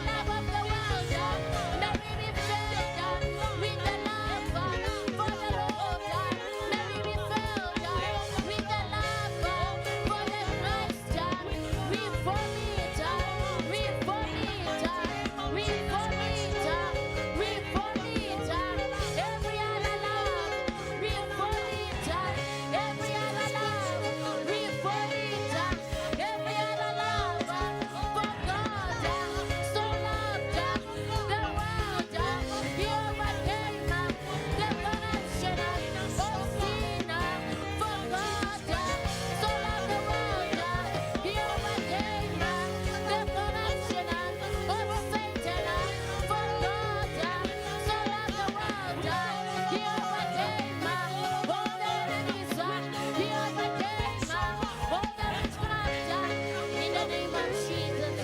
love of the world, may we be filled with the love for the Lord. May we be filled with the love for the Christ. We vomit, we vomit, we vomit, we vomit every other love. We vomit every other love. We vomit every other love for God. So loved the world, He overcame the corruption of sin. For God, so loved the world, He overcame the corruption of Satan. For God, so loved the world, He overcame all the enemies. He overcame all the witchcraft. In the name of Jesus.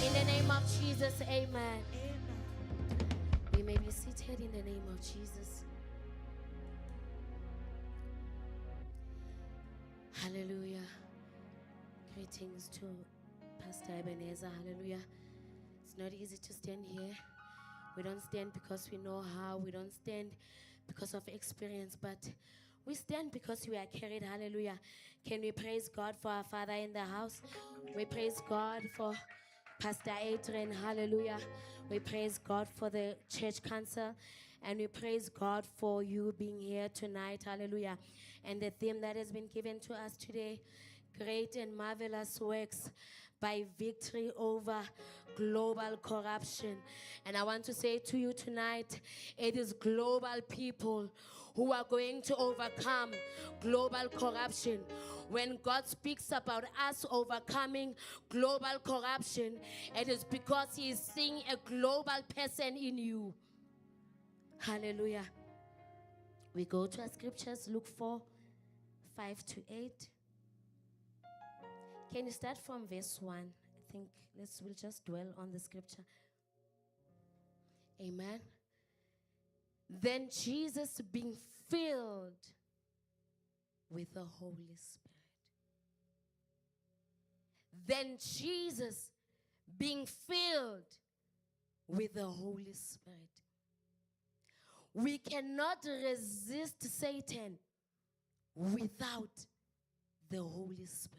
In the name of Jesus, amen. We may be seated in the name of Jesus. Hallelujah. Greetings to Pastor Ebenezer. Hallelujah. It's not easy to stand here. We don't stand because we know how. We don't stand because of experience, but we stand because we are carried. Hallelujah. Can we praise God for our Father in the house? We praise God for Pastor Adrian. Hallelujah. We praise God for the church council. And we praise God for you being here tonight. Hallelujah. And the theme that has been given to us today, great and marvelous works by victory over global corruption. And I want to say to you tonight, it is global people who are going to overcome global corruption. When God speaks about us overcoming global corruption, it is because He is seeing a global person in you. Hallelujah. We go to our scriptures, Luke 4, 5 to 8. Can you start from verse 1? I think we'll just dwell on the scripture. Amen. Then Jesus, being filled with the Holy Spirit. Then Jesus, being filled with the Holy Spirit. We cannot resist Satan without the Holy Spirit.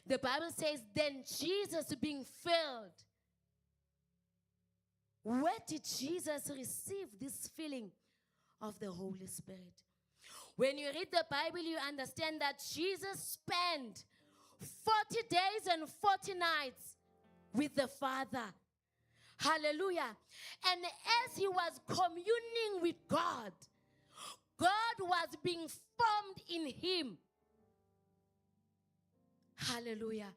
The Bible says, then Jesus being filled. Where did Jesus receive this feeling of the Holy Spirit? When you read the Bible, you understand that Jesus spent 40 days and 40 nights with the Father. Hallelujah. And as he was communing with God, God was being formed in him. Hallelujah.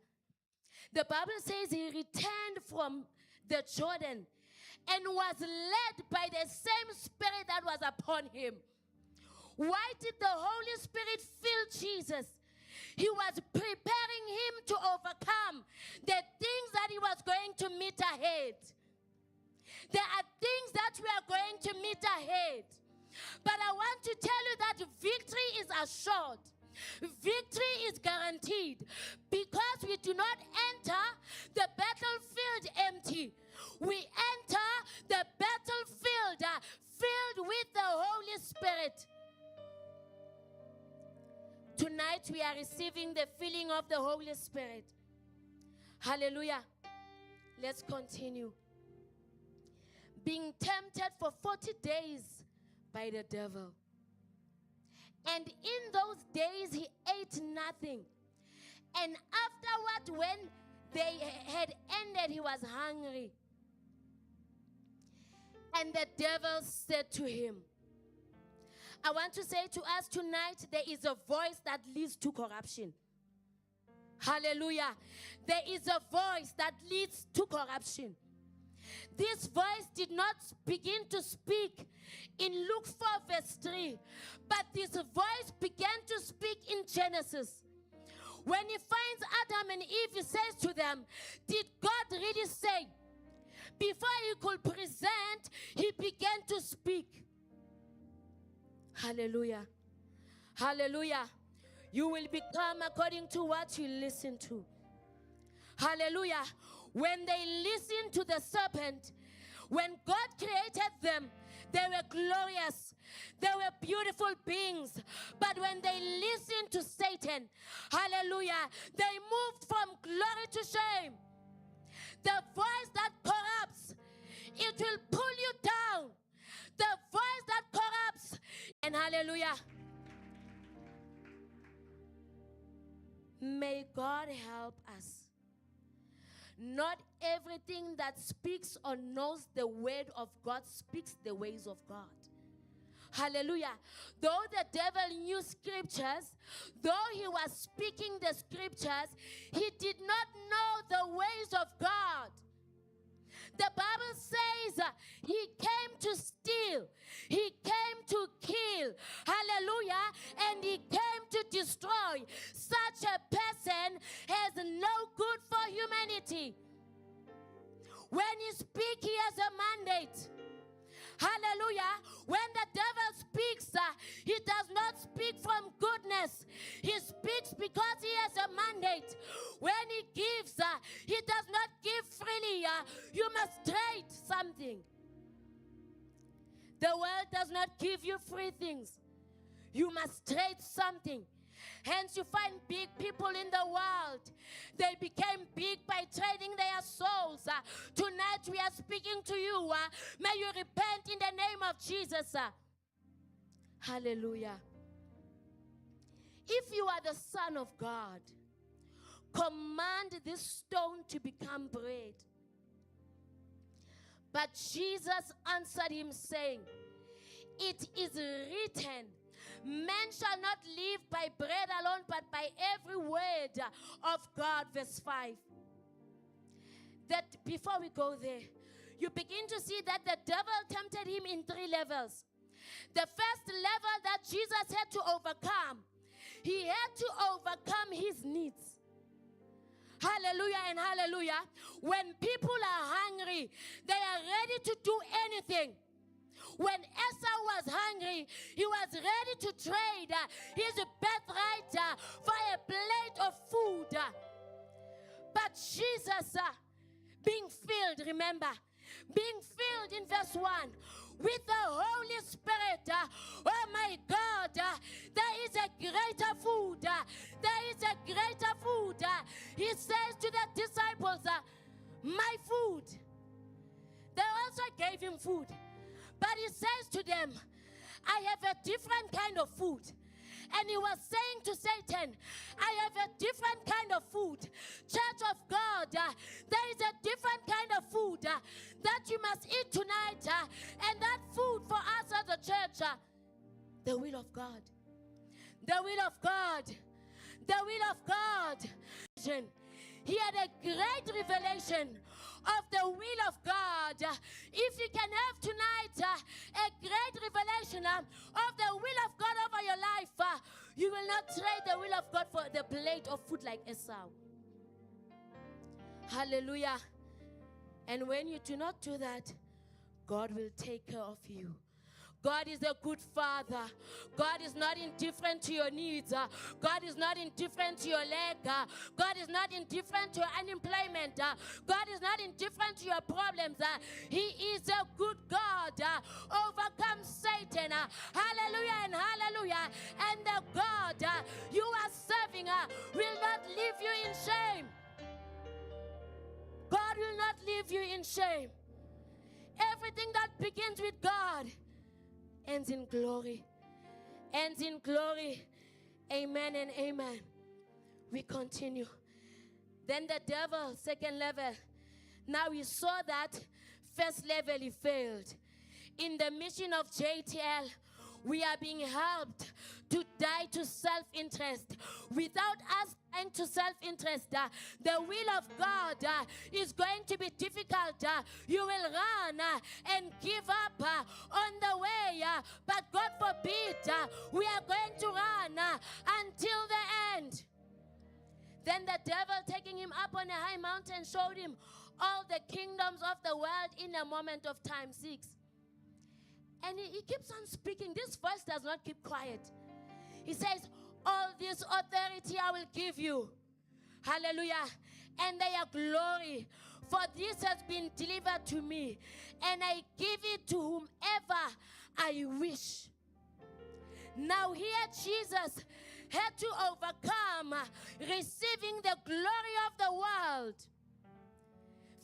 The Bible says he returned from the Jordan and was led by the same Spirit that was upon him. Why did the Holy Spirit fill Jesus? He was preparing him to overcome the things that he was going to meet ahead. There are things that we are going to meet ahead. But I want to tell you that victory is assured. Victory is guaranteed because we do not enter the battlefield empty. We enter the battlefield filled with the Holy Spirit. Tonight we are receiving the filling of the Holy Spirit. Hallelujah. Let's continue. Being tempted for 40 days by the devil. And in those days he ate nothing. And afterward, when they had ended, he was hungry. And the devil said to him, I want to say to us tonight, there is a voice that leads to corruption. Hallelujah. There is a voice that leads to corruption. This voice did not begin to speak in Luke 4 verse 3, but this voice began to speak in Genesis. When he finds Adam and Eve, he says to them, did God really say? Before he could present, he began to speak. Hallelujah. Hallelujah. You will become according to what you listen to. Hallelujah. When they listened to the serpent, when God created them, they were glorious. They were beautiful beings. But when they listened to Satan, hallelujah, they moved from glory to shame. The voice that corrupts, it will pull you down. The voice that corrupts, and hallelujah. May God help us. Not everything that speaks or knows the word of God speaks the ways of God. Hallelujah. Though the devil knew scriptures, though he was speaking the scriptures, he did not know the ways of God. The Bible says he came to steal, he came to kill, hallelujah, and he came to destroy. Such a person has no good for humanity. When he speaks, he has a mandate. Hallelujah. When the devil speaks, he does not speak from goodness. He speaks because he has a mandate. When he gives, he does not give freely. You must trade something. The world does not give you free things. You must trade something. Hence, you find big people in the world. They became big by trading their souls. Tonight, we are speaking to you. May you repent in the name of Jesus. Hallelujah. If you are the Son of God, command this stone to become bread. But Jesus answered him, saying, it is written, man shall not live by bread alone, but by every word of God. Verse 5. That before we go there, you begin to see that the devil tempted him in 3 levels. The first level that Jesus had to overcome, he had to overcome his needs. Hallelujah and hallelujah. When people are hungry, they are ready to do anything. When Esau was hungry, he was ready to trade his birthright for a plate of food. But Jesus, being filled, remember, being filled in verse 1 with the Holy Spirit, oh my God, there is a greater food. There is a greater food. He says to the disciples, my food. They also gave him food. But he says to them, I have a different kind of food. And he was saying to Satan, I have a different kind of food. Church of God, there is a different kind of food that you must eat tonight. And that food for us as a church, the will of God. The will of God. The will of God. He had a great revelation of the will of God. If you can have tonight a great revelation of the will of God over your life, you will not trade the will of God for the plate of food like Esau. Hallelujah. And when you do not do that, God will take care of you. God is a good father. God is not indifferent to your needs. God is not indifferent to your leg. God is not indifferent to your unemployment. God is not indifferent to your problems. He is a good God. Overcome Satan. Hallelujah and hallelujah. And the God you are serving will not leave you in shame. God will not leave you in shame. Everything that begins with God ends in glory. Ends in glory. Amen and amen. We continue. Then the devil, second level. Now we saw that first level he failed. In the mission of JTL, we are being helped to die to self-interest. Without us dying to self-interest, the will of God is going to be difficult. You will run and give up on the way. But God forbid, we are going to run until the end. Then the devil, taking him up on a high mountain, showed him all the kingdoms of the world in a moment of time. 6. And he keeps on speaking. This voice does not keep quiet. He says, all this authority I will give you. Hallelujah. And their glory. For this has been delivered to me. And I give it to whomever I wish. Now here Jesus had to overcome receiving the glory of the world.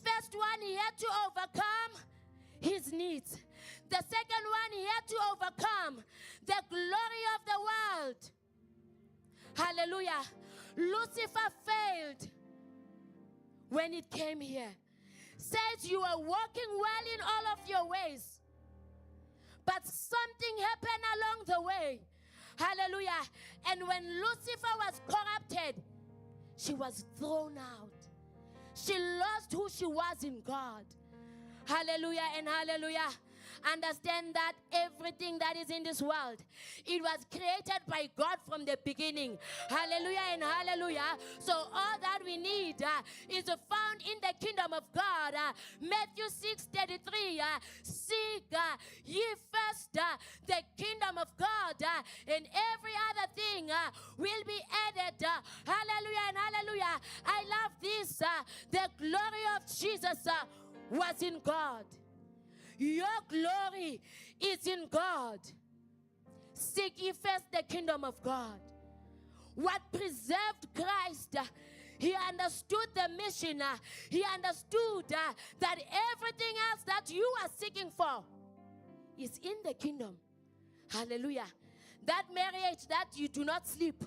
First one, he had to overcome his needs. The second one, he had to overcome the glory of the world. Hallelujah. Lucifer failed when it came here. Says you are walking well in all of your ways. But something happened along the way. Hallelujah. And when Lucifer was corrupted, she was thrown out. She lost who she was in God. Hallelujah and hallelujah. Understand that everything that is in this world, it was created by God from the beginning. Hallelujah and hallelujah. So all that we need is found in the kingdom of God. Matthew 6:33. Seek ye first the kingdom of God, and every other thing will be added. Hallelujah and hallelujah. I love this. The glory of Jesus was in God. Your glory is in God. Seek ye first the kingdom of God. What preserved Christ, he understood the mission. He understood that everything else that you are seeking for is in the kingdom. Hallelujah. That marriage that you do not sleep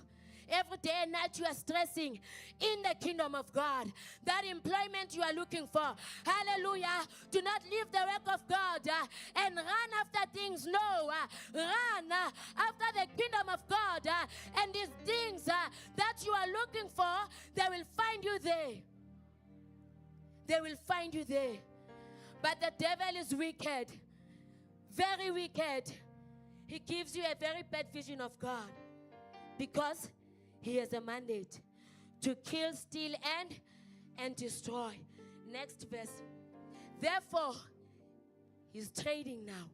Every day and night you are stressing in the kingdom of God. That employment you are looking for. Hallelujah. Do not leave the work of God and run after things. No. Run after the kingdom of God. And these things that you are looking for, they will find you there. They will find you there. But the devil is wicked. Very wicked. He gives you a very bad vision of God. Because he has a mandate to kill, steal, and destroy. Next verse. Therefore, he's trading now.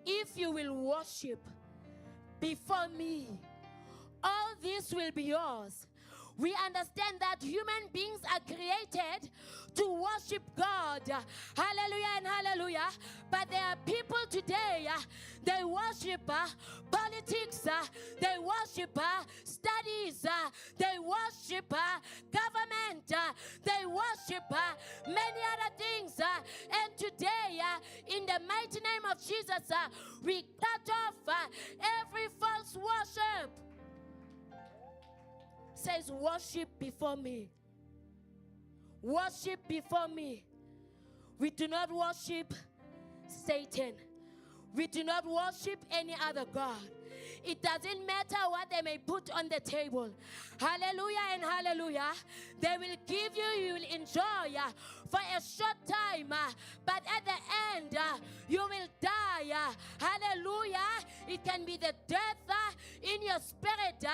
If you will worship before me, all this will be yours. We understand that human beings are created to worship God. Hallelujah and hallelujah. But there are people today, they worship politics, they worship studies, they worship government, they worship many other things. And today, in the mighty name of Jesus, we cut off every false worship. Says, worship before me. Worship before me. We do not worship Satan. We do not worship any other God. It doesn't matter what they may put on the table. Hallelujah and hallelujah. They will give you, you will enjoy for a short time. But at the end, you will die. Hallelujah. It can be the death in your spirit.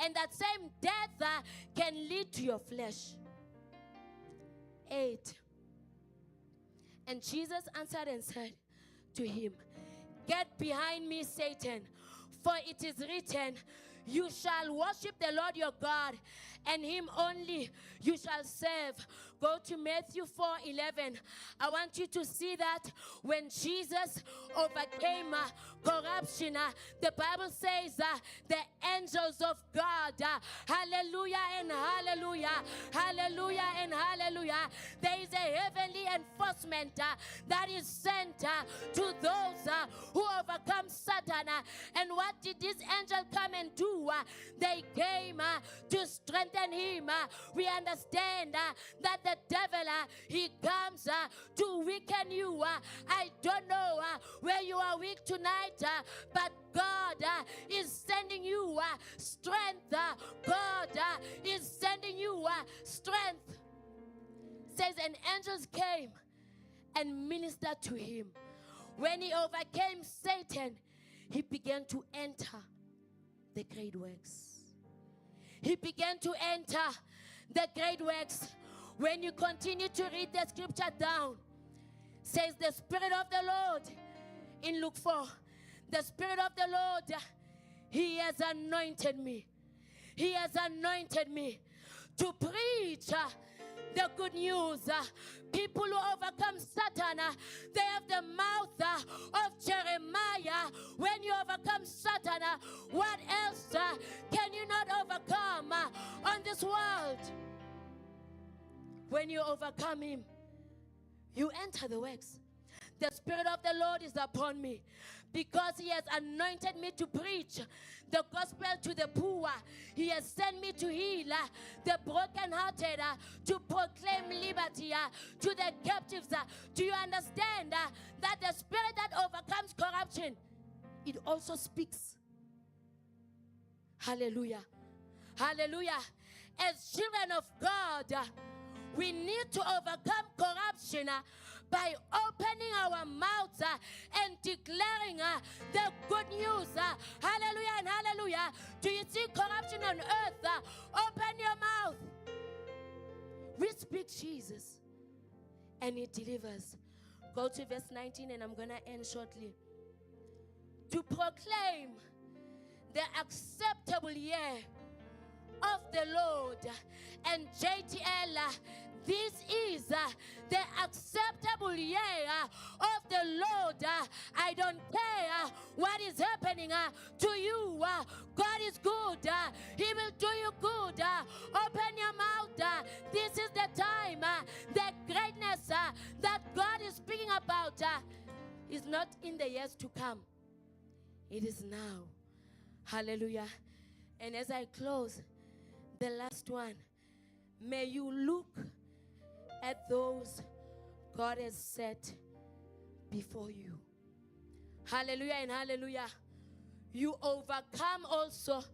And that same death can lead to your flesh. 8. And Jesus answered and said to him, get behind me, Satan. For it is written, you shall worship the Lord your God, and him only you shall serve. Go to Matthew 4:11. I want you to see that when Jesus overcame corruption, the Bible says the angels of God, hallelujah and hallelujah, hallelujah and hallelujah. There is a heavenly enforcement that is sent to those who overcome Satan. And what did this angel come and do? They came to strengthen him. We understand that the devil, he comes to weaken you. I don't know where you are weak tonight, but God is sending you strength. God is sending you strength. Says, and angels came and ministered to him. When he overcame Satan, he began to enter the great works. He began to enter the great works. When you continue to read the scripture down, says the Spirit of the Lord in Luke 4, the Spirit of the Lord, he has anointed me. He has anointed me to preach the good news. People who overcome Satan, they have the mouth of Jeremiah. When you overcome Satan, what else can you not overcome on this world? When you overcome him, you enter the works. The Spirit of the Lord is upon me because he has anointed me to preach the gospel to the poor. He has sent me to heal the brokenhearted, to proclaim liberty to the captives. Do you understand that the spirit that overcomes corruption, it also speaks? Hallelujah. Hallelujah. As children of God, we need to overcome corruption by opening our mouths and declaring the good news. Hallelujah and hallelujah. Do you see corruption on earth? Open your mouth. We speak Jesus and he delivers. Go to verse 19 and I'm going to end shortly. To proclaim the acceptable year of the Lord. And JTL, this is the acceptable year of the Lord. I don't care what is happening to you. God is good. He will do you good. Open your mouth. This is the time. The greatness that God is speaking about is not in the years to come. It is now. Hallelujah. And as I close, The last one. May you look at those God has set before you. Hallelujah and hallelujah. You overcome also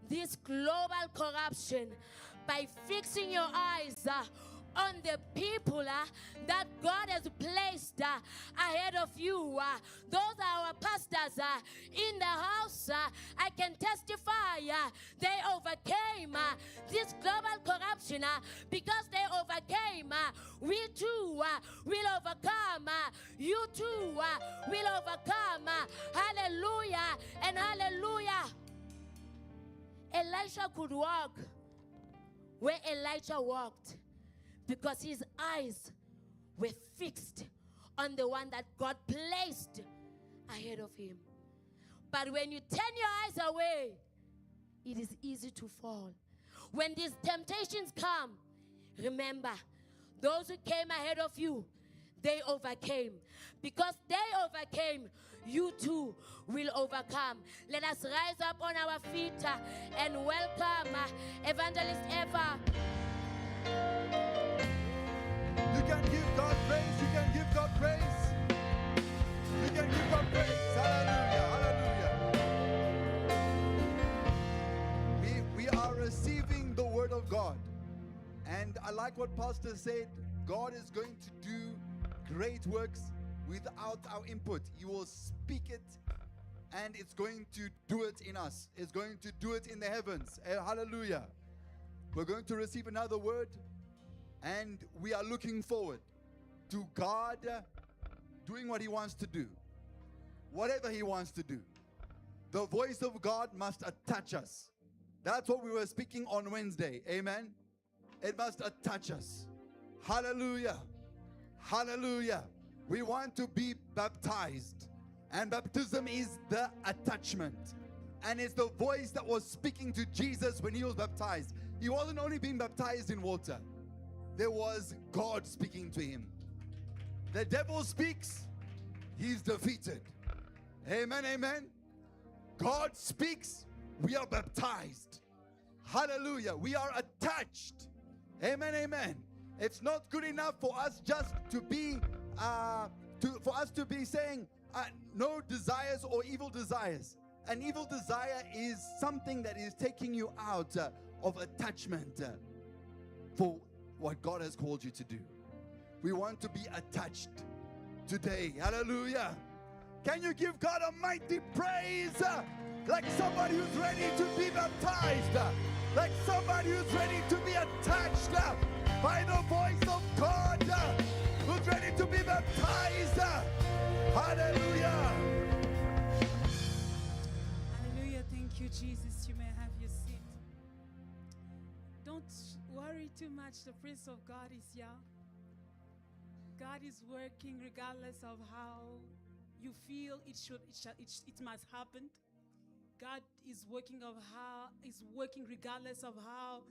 this global corruption by fixing your eyes on the people that God has placed ahead of you. Those are our pastors in the house. I can testify they overcame this global corruption because they overcame. We too will overcome. You too will overcome. Hallelujah and hallelujah. Elisha could walk where Elijah walked because his eyes were fixed on the one that God placed ahead of him. But when you turn your eyes away, it is easy to fall. When these temptations come, remember, those who came ahead of you, they overcame. Because they overcame, you too will overcome. Let us rise up on our feet and welcome Evangelist Eva. You can give God praise. You can give God praise. You can give God praise. Hallelujah. Hallelujah. We are receiving the word of God. And I like what Pastor said. God is going to do great works without our input. He will speak it and it's going to do it in us. It's going to do it in the heavens. Hallelujah. We're going to receive another word and we are looking forward to God doing what He wants to do. Whatever He wants to do. The voice of God must attach us. That's what we were speaking on Wednesday. Amen. It must attach us. Hallelujah. Hallelujah. We want to be baptized. And baptism is the attachment. And it's the voice that was speaking to Jesus when He was baptized. He wasn't only being baptized in water. There was God speaking to Him. The devil speaks, he's defeated. Amen, amen. God speaks, we are baptized. Hallelujah. We are attached. Amen, amen. It's not good enough for us just to be saying no desires or evil desires. An evil desire is something that is taking you out of attachment for what God has called you to do. We want to be attached today. Hallelujah. Can you give God a mighty praise? Like somebody who's ready to be baptized. Like somebody who's ready to be attached by the voice of God. Who's ready to be baptized. Hallelujah. Hallelujah. Thank you, Jesus. You may have your seat. Don't worry too much. The Prince of God is here. God is working regardless of how you feel it must happen. God is working regardless of how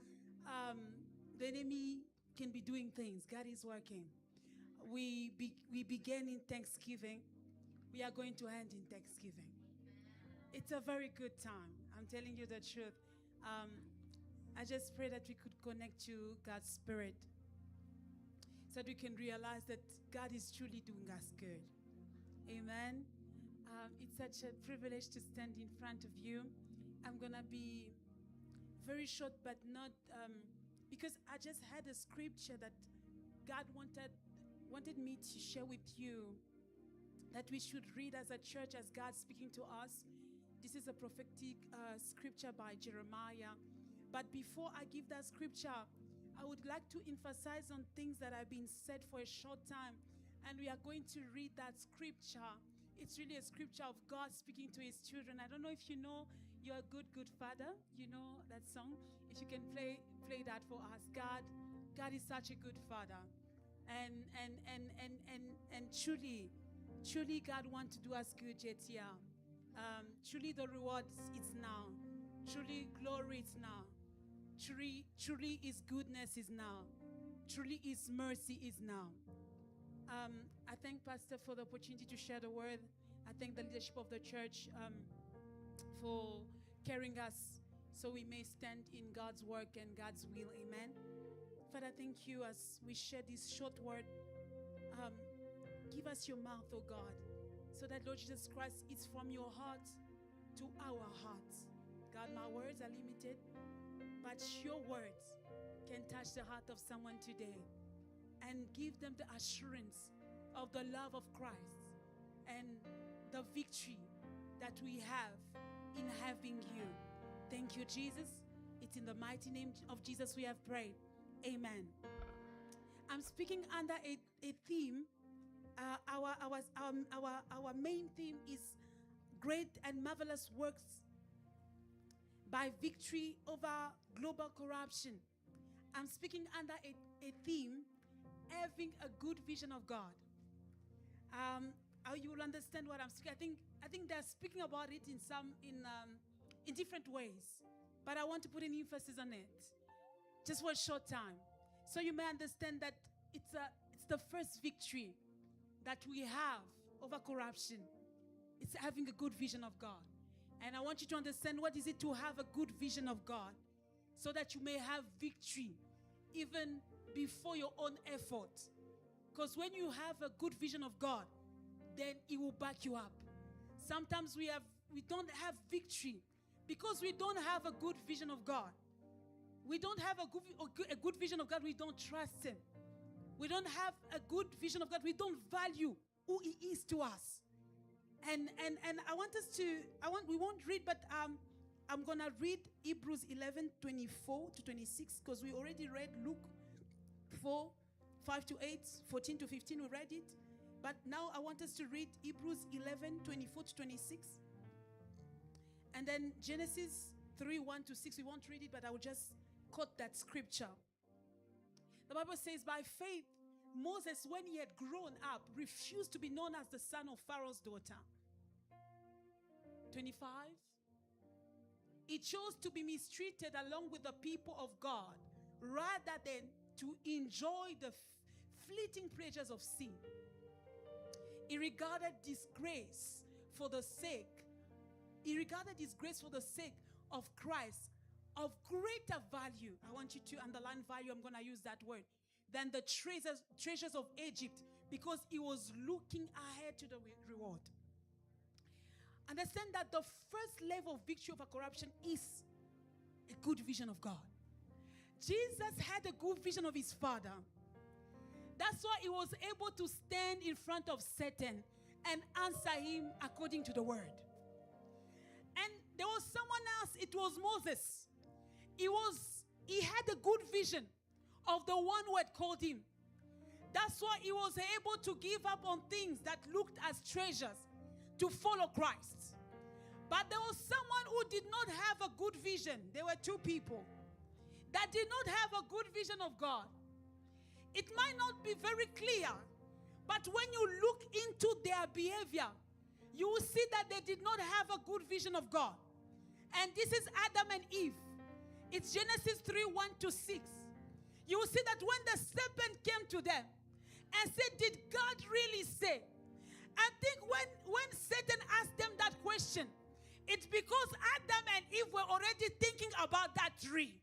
the enemy can be doing things. God is working. We began in Thanksgiving. We are going to end in Thanksgiving. It's a very good time. I'm telling you the truth. I just pray that we could connect to God's Spirit so that we can realize that God is truly doing us good. Amen. It's such a privilege to stand in front of you. I'm going to be very short, but not because I just had a scripture that God wanted me to share with you that we should read as a church as God speaking to us. This is a prophetic scripture by Jeremiah. But before I give that scripture, I would like to emphasize on things that have been said for a short time. And we are going to read that scripture. It's really a scripture of God speaking to His children. I don't know if you know You're a Good, Good Father. You know that song? If you can play that for us. God is such a good Father. And truly God wants to do us good yet here. Truly the reward is now. Truly glory is now. Truly His goodness is now. Truly His mercy is now. I thank Pastor for the opportunity to share the word. I thank the leadership of the church for carrying us so we may stand in God's work and God's will. Amen. Father, thank you as we share this short word. Give us your mouth, oh God, so that, Lord Jesus Christ, it's from your heart to our hearts. God, my words are limited, but your words can touch the heart of someone today and give them the assurance of the love of Christ and the victory that we have in having you. Thank you, Jesus. It's in the mighty name of Jesus we have prayed. Amen. I'm speaking under a theme. Our main theme is great and marvelous works by victory over global corruption. I'm speaking under a theme, having a good vision of God. You will understand what I'm speaking. I think they're speaking about it in different ways, but I want to put an emphasis on it, just for a short time, so you may understand that it's the first victory that we have over corruption. It's having a good vision of God. And I want you to understand what is it to have a good vision of God, so that you may have victory even before your own effort. Because when you have a good vision of God, then it will back you up. Sometimes we don't have victory because we don't have a good vision of God. We don't have a good vision of God. We don't trust Him. We don't have a good vision of God. We don't value who He is to us. And I want us to, we won't read, but I'm going to read Hebrews 11:24 to 26, because we already read Luke 4:5 to 8, 14 to 15, we read it. But now I want us to read Hebrews 11:24 to 26. And then Genesis 3:1 to 6. We won't read it, but I will just quote that scripture. The Bible says, by faith, Moses, when he had grown up, refused to be known as the son of Pharaoh's daughter. 25. He chose to be mistreated along with the people of God rather than to enjoy the fleeting pleasures of sin. He regarded disgrace for the sake of Christ of greater value. I want you to underline value. I'm going to use that word. Than the treasures of Egypt, because he was looking ahead to the reward. Understand that the first level of victory over corruption is a good vision of God. Jesus had a good vision of his Father. That's why he was able to stand in front of Satan and answer him according to the word. And there was someone else. It was Moses. He had a good vision of the one who had called him. That's why he was able to give up on things that looked as treasures to follow Christ. But there was someone who did not have a good vision. There were two people that did not have a good vision of God. It might not be very clear, but when you look into their behavior, you will see that they did not have a good vision of God. And this is Adam and Eve. It's Genesis 3:1 to 6. You will see that when the serpent came to them and said, did God really say? I think when Satan asked them that question, it's because Adam and Eve were already thinking about that tree.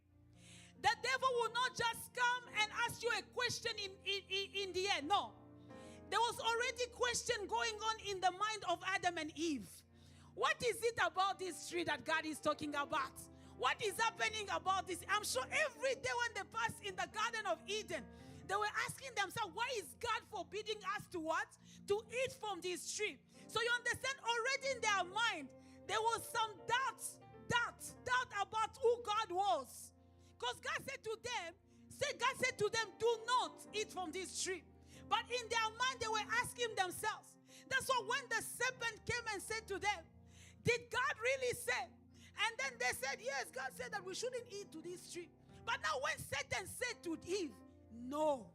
The devil will not just come and ask you a question in the air. No. There was already question going on in the mind of Adam and Eve. What is it about this tree that God is talking about? What is happening about this? I'm sure every day when they passed in the Garden of Eden, they were asking themselves, why is God forbidding us to what? To eat from this tree. So you understand, already in their mind, there was some doubt about who God was. Because God said to them, do not eat from this tree. But in their mind, they were asking themselves. That's why when the serpent came and said to them, did God really say? And then they said, yes, God said that we shouldn't eat to this tree. But now when Satan said to Eve, no,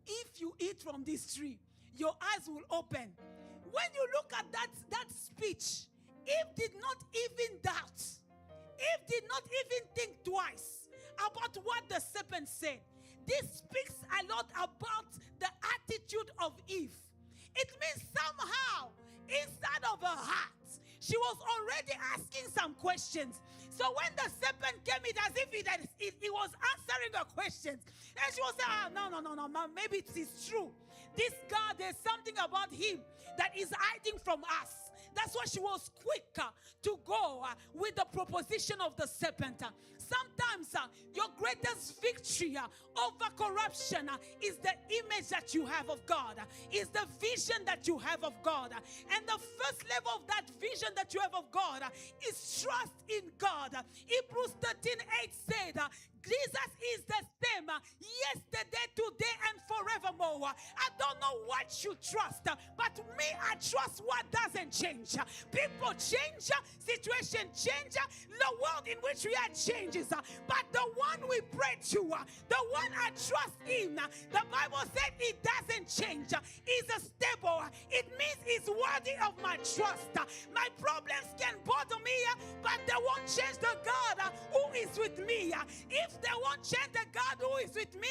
if you eat from this tree, your eyes will open. When you look at that speech, Eve did not even doubt. Eve did not even think twice about what the serpent said. This speaks a lot about the attitude of Eve. It means somehow inside of her heart, she was already asking some questions. So when the serpent came, it as if it was answering her questions. And she was saying, no, ma'am, maybe it is true. This God, there's something about him that is hiding from us. That's why she was quick to go with the proposition of the serpent. Sometimes your greatest victory over corruption is the image that you have of God, is the vision that you have of God. And the first level of that vision that you have of God is trust in God. Hebrews 13:8 said, Jesus is the same yesterday, today, and forevermore. I don't know what you trust, but me, I trust what doesn't change. People change, situation change, the world in which we are changes. But the one we pray to, the one I trust in, the Bible said it doesn't change. He's a stable. It means he's worthy of my trust. My problems can bother me, but they won't change the God who is with me. If they won't change the God who is with me,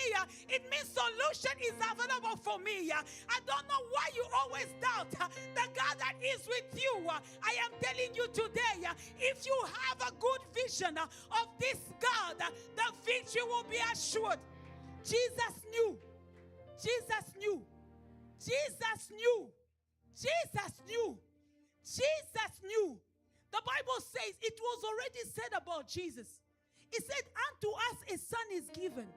it means solution is available for me. I don't know why you always doubt the God that is with you. I am telling you today, if you have a good vision of this God, the victory will be assured. Jesus knew. Jesus knew. Jesus knew. Jesus knew. Jesus knew. The Bible says it was already said about Jesus. It said, unto us a son is given.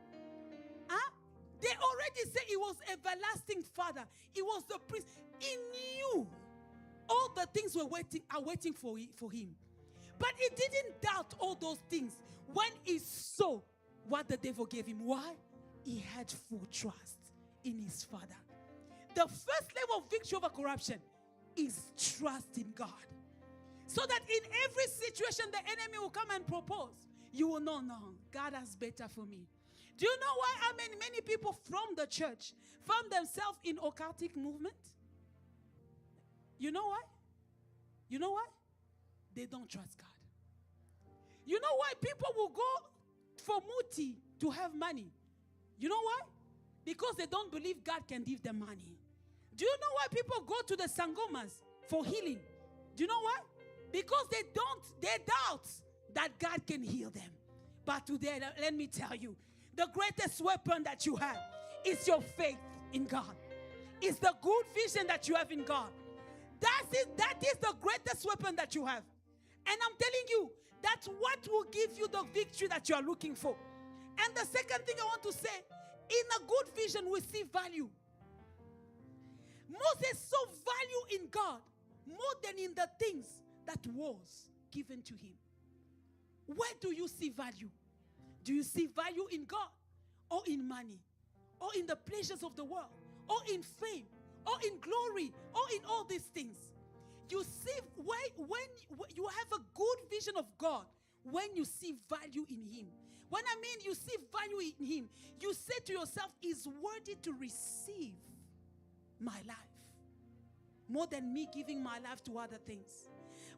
They already said he was everlasting Father. He was the priest. He knew all the things are waiting for him. But he didn't doubt all those things when he saw what the devil gave him. Why? He had full trust in his Father. The first level of victory over corruption is trust in God. So that in every situation the enemy will come and propose, you will know, no, God has better for me. Do you know why many people from the church found themselves in occultic movement? You know why? You know why? They don't trust God. You know why people will go for muti to have money? You know why? Because they don't believe God can give them money. Do you know why people go to the sangomas for healing? Do you know why? Because they doubt that God can heal them. But today, let me tell you, the greatest weapon that you have is your faith in God. It's the good vision that you have in God. That is the greatest weapon that you have. And I'm telling you, that's what will give you the victory that you are looking for. And the second thing I want to say, in a good vision, we see value. Moses saw value in God more than in the things that was given to him. Where do you see value? Do you see value in God, or in money, or in the pleasures of the world, or in fame, or in glory, or in all these things? You see, when you have a good vision of God, when you see value in him. When I mean you see value in him, you say to yourself, he's worthy to receive my life more than me giving my life to other things.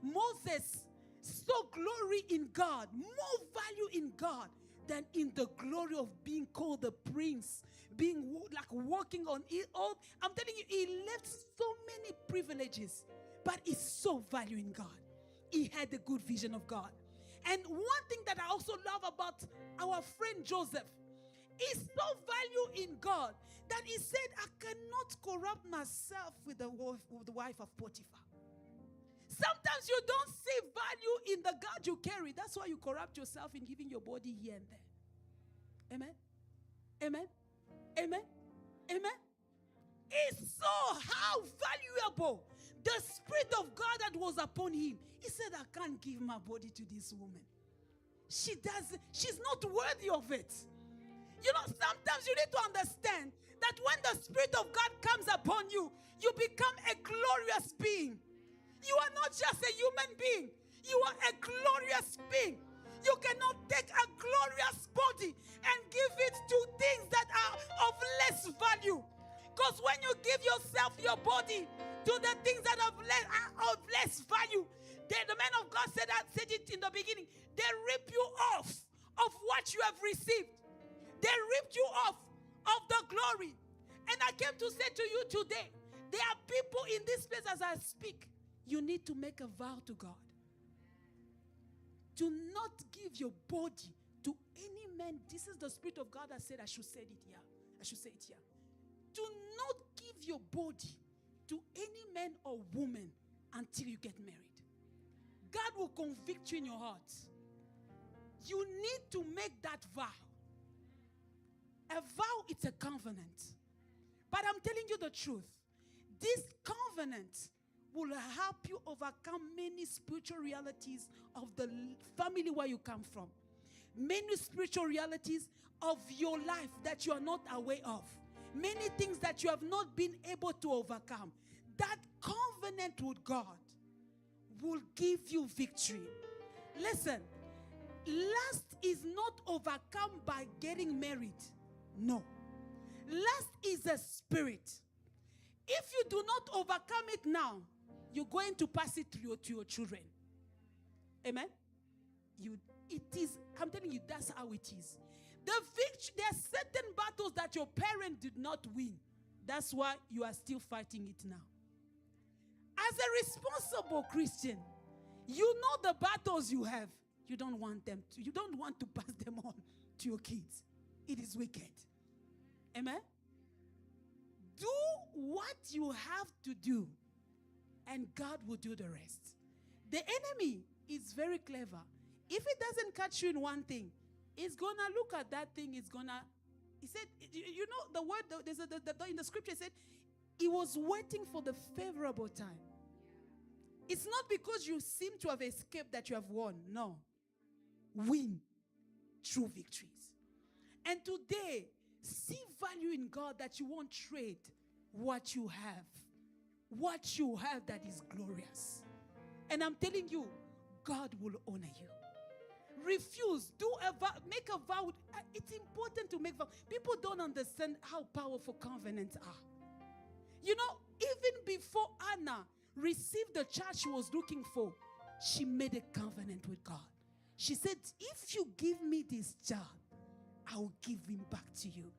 Moses saw glory in God, more value in God than in the glory of being called the prince, being like walking on it all. I'm telling you, he left so many privileges, but he saw value in God. He had a good vision of God. And one thing that I also love about our friend Joseph, he saw value in God that he said, I cannot corrupt myself with the wife of Potiphar. Sometimes you don't see value in the God you carry. That's why you corrupt yourself in giving your body here and there. Amen? Amen? Amen? Amen? He saw how valuable the Spirit of God that was upon him. He said, I can't give my body to this woman. She's not worthy of it. You know, sometimes you need to understand that when the Spirit of God comes upon you, you become a glorious being. You are not just a human being. You are a glorious being. You cannot take a glorious body and give it to things that are of less value. Because when you give yourself, your body, to the things that are of less value, the man of God said it in the beginning, they rip you off of what you have received. They ripped you off of the glory. And I came to say to you today, there are people in this place as I speak. You need to make a vow to God. Do not give your body to any man. This is the Spirit of God that said I should say it here. I should say it here. Do not give your body to any man or woman until you get married. God will convict you in your heart. You need to make that vow. A vow, it's a covenant. But I'm telling you the truth. This covenant will help you overcome many spiritual realities of the family where you come from. Many spiritual realities of your life that you are not aware of. Many things that you have not been able to overcome. That covenant with God will give you victory. Listen, lust is not overcome by getting married. No. Lust is a spirit. If you do not overcome it now, you're going to pass it through to your children. Amen? I'm telling you, that's how it is. There are certain battles that your parent did not win. That's why you are still fighting it now. As a responsible Christian, you know the battles you have. You don't want to pass them on to your kids. It is wicked. Amen? Do what you have to do, and God will do the rest. The enemy is very clever. If it doesn't catch you in one thing, it's going to look at that thing. He said, you know, the word in the scripture said, he was waiting for the favorable time. It's not because you seem to have escaped that you have won. No. Win true victories. And today, see value in God that you won't trade what you have. What you have that is glorious. And I'm telling you, God will honor you. Refuse. Make a vow. It's important to make vow. People don't understand how powerful covenants are. You know, even before Anna received the child she was looking for, she made a covenant with God. She said, if you give me this child, I will give him back to you.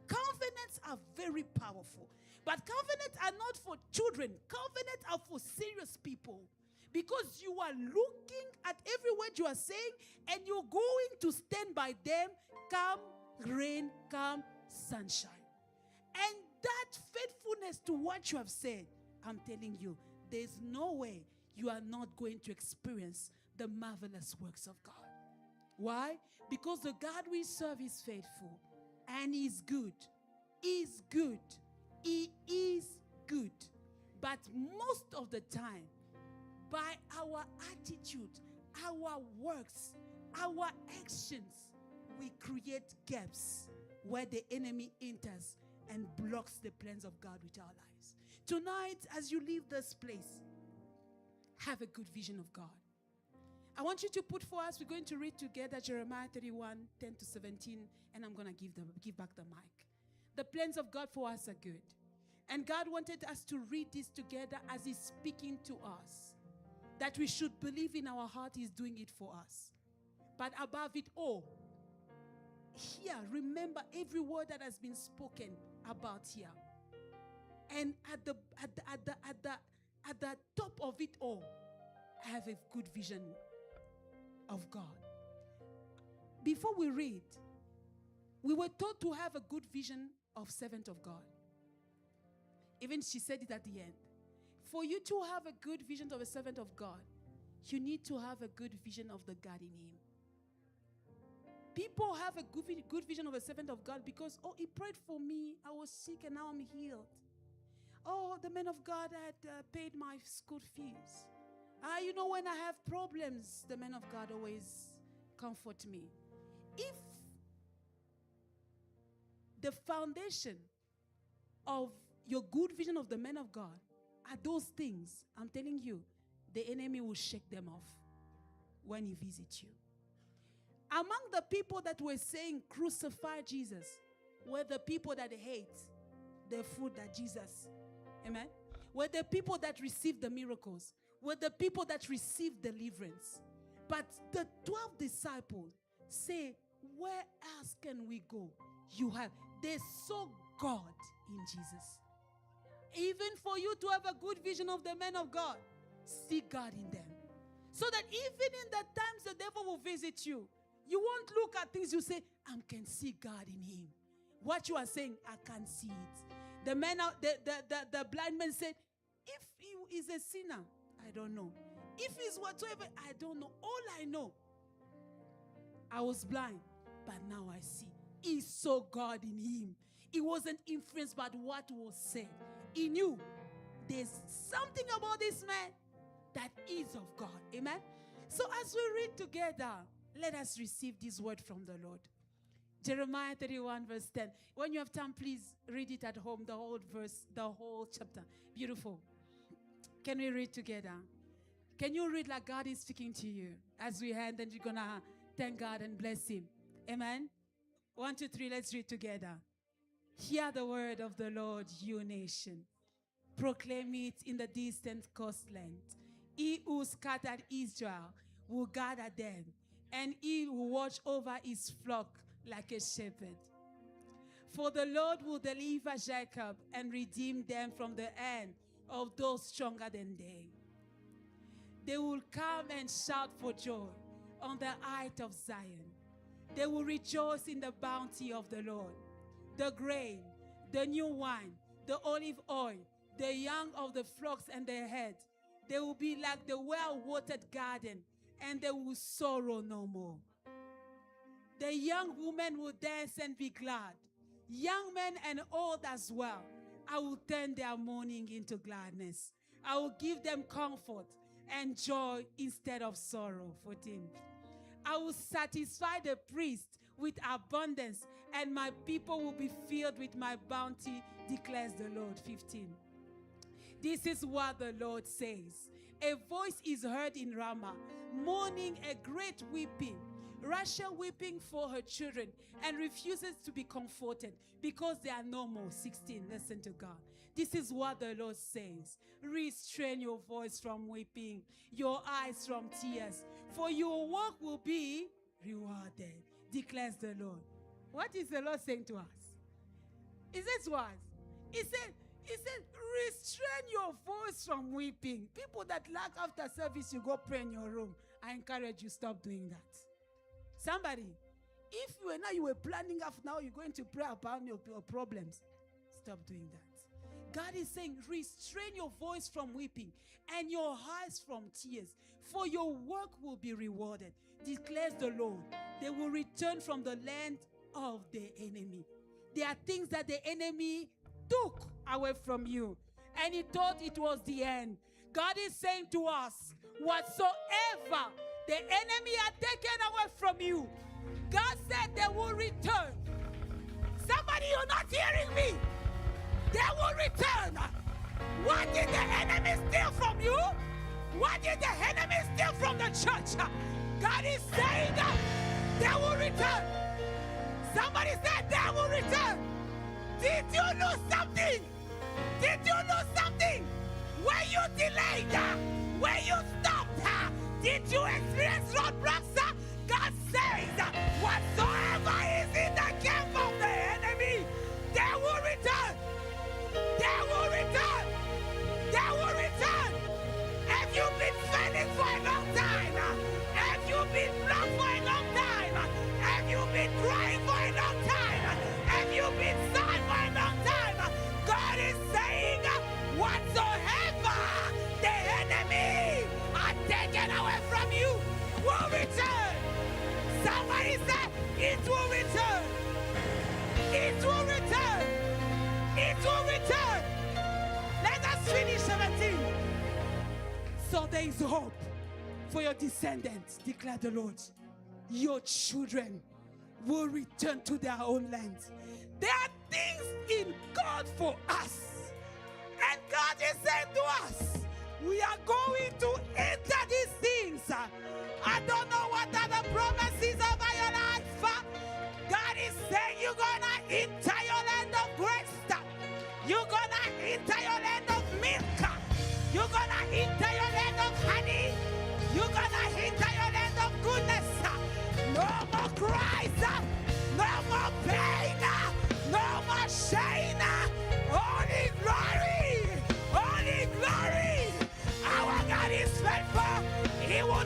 Covenants are very powerful. But covenants are not for children. Covenants are for serious people. Because you are looking at every word you are saying, and you're going to stand by them, come rain, come sunshine. And that faithfulness to what you have said, I'm telling you, there's no way you are not going to experience the marvelous works of God. Why? Because the God we serve is faithful and He's good. He's good. He is good. But most of the time, by our attitude, our works, our actions, we create gaps where the enemy enters and blocks the plans of God with our lives. Tonight, as you leave this place, have a good vision of God. I want you to put for us, we're going to read together Jeremiah 31, 10 to 17, and I'm going to give back the mic. The plans of God for us are good. And God wanted us to read this together as He's speaking to us. That we should believe in our heart He's doing it for us. But above it all, here, remember every word that has been spoken about here. And at the top of it all, I have a good vision of God. Before we read, we were taught to have a good vision of servant of God. Even she said it at the end. For you to have a good vision of a servant of God, you need to have a good vision of the God in him. People have a good vision of a servant of God because, oh, he prayed for me. I was sick and now I'm healed. Oh, the man of God had paid my school fees. You know, when I have problems, the man of God always comfort me. If the foundation of your good vision of the man of God are those things, I'm telling you, the enemy will shake them off when he visits you. Among the people that were saying, crucify Jesus, were the people that hate the food that Jesus, amen, were the people that received the miracles, were the people that received deliverance. But the 12 disciples say, where else can we go? They saw God in Jesus. Even for you to have a good vision of the men of God, see God in them. So that even in the times the devil will visit you, you won't look at things, you say, I can see God in him. What you are saying, I can see it. The man out, the blind man said, if he is a sinner, I don't know. If he's whatsoever, I don't know. All I know, I was blind, but now I see. He saw God in him. He wasn't influenced by what was said. He knew there's something about this man that is of God. Amen? So as we read together, let us receive this word from the Lord. Jeremiah 31 verse 10. When you have time, please read it at home, the whole verse, the whole chapter. Beautiful. Can we read together? Can you read like God is speaking to you? As we end, and you're going to thank God and bless him. Amen? 1, 2, 3, let's read together. Hear the word of the Lord, you nation. Proclaim it in the distant coastland. He who scattered Israel will gather them, and he will watch over his flock like a shepherd. For the Lord will deliver Jacob and redeem them from the hand of those stronger than they. They will come and shout for joy on the height of Zion. They will rejoice in the bounty of the Lord. The grain, the new wine, the olive oil, the young of the flocks and their head. They will be like the well-watered garden, and they will sorrow no more. The young women will dance and be glad. Young men and old as well. I will turn their mourning into gladness. I will give them comfort and joy instead of sorrow. 14. I will satisfy the priest with abundance, and my people will be filled with my bounty, declares the Lord. 15. This is what the Lord says. A voice is heard in Ramah, mourning, a great weeping. Rachel weeping for her children and refuses to be comforted because they are no more. 16. Listen to God. This is what the Lord says. Restrain your voice from weeping, your eyes from tears, for your work will be rewarded, declares the Lord. What is the Lord saying to us? Is this what? He said, restrain your voice from weeping. People that lack after service, you go pray in your room. I encourage you, stop doing that. Somebody, if you were planning after now, you're going to pray about your problems. Stop doing that. God is saying, restrain your voice from weeping and your eyes from tears, for your work will be rewarded, declares the Lord. They will return from the land of the enemy. There are things that the enemy took away from you, and he thought it was the end. God is saying to us, whatsoever the enemy had taken away from you, God said they will return. Somebody, you're not hearing me. They will return. What did the enemy steal from you? What did the enemy steal from the church? God is saying that they will return. Somebody said they will return. Did you lose something? Did you lose something? Were you delayed? Were you stopped? Did you experience roadblocks? God says, whatsoever is in the camp of the enemy, they will return. They will return. They will return. Have you been failing for a long time? Have you been blocked for a long time? Have you been crying for a long time? Have you been sad for a long time? God is saying, whatsoever the enemy has taken away from you will return. Somebody said, it will return. It will return. It will return. Let us finish 17. So there is hope for your descendants, declare the Lord. Your children will return to their own land. There are things in God for us. And God is saying to us, we are going to enter these things. I don't know what are the promises over your life. God is saying you're going to enter your land of grace. You're going to enter your land of milk. You're going to enter your land of honey. You're going to enter your land of goodness. No more cries. No more pain. No more shame. Only glory. Only glory. Our God is faithful. He will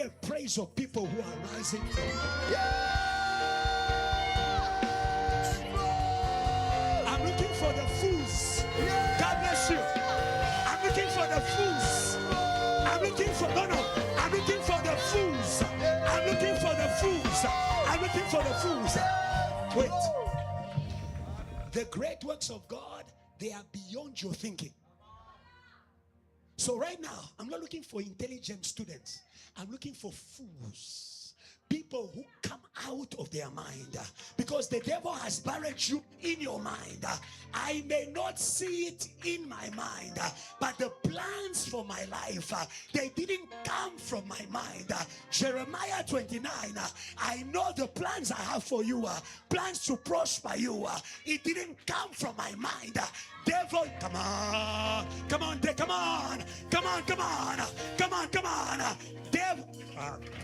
see a praise of people who are rising from. I'm looking for the fools. God bless you. I'm looking for the fools. I'm looking for I'm looking for the fools. I'm looking for the fools. I'm looking for the fools. Wait. The great works of God, they are beyond your thinking. So right now, I'm not looking for intelligent students. I'm looking for fools. People who come out of their mind. Because the devil has buried you in your mind. I may not see it in my mind, but the plans for my life, they didn't come from my mind. Jeremiah 29, I know the plans I have for you, plans to prosper you. It didn't come from my mind. Devil, come on, come on, come on, come on, come on, come on, come on. Devil,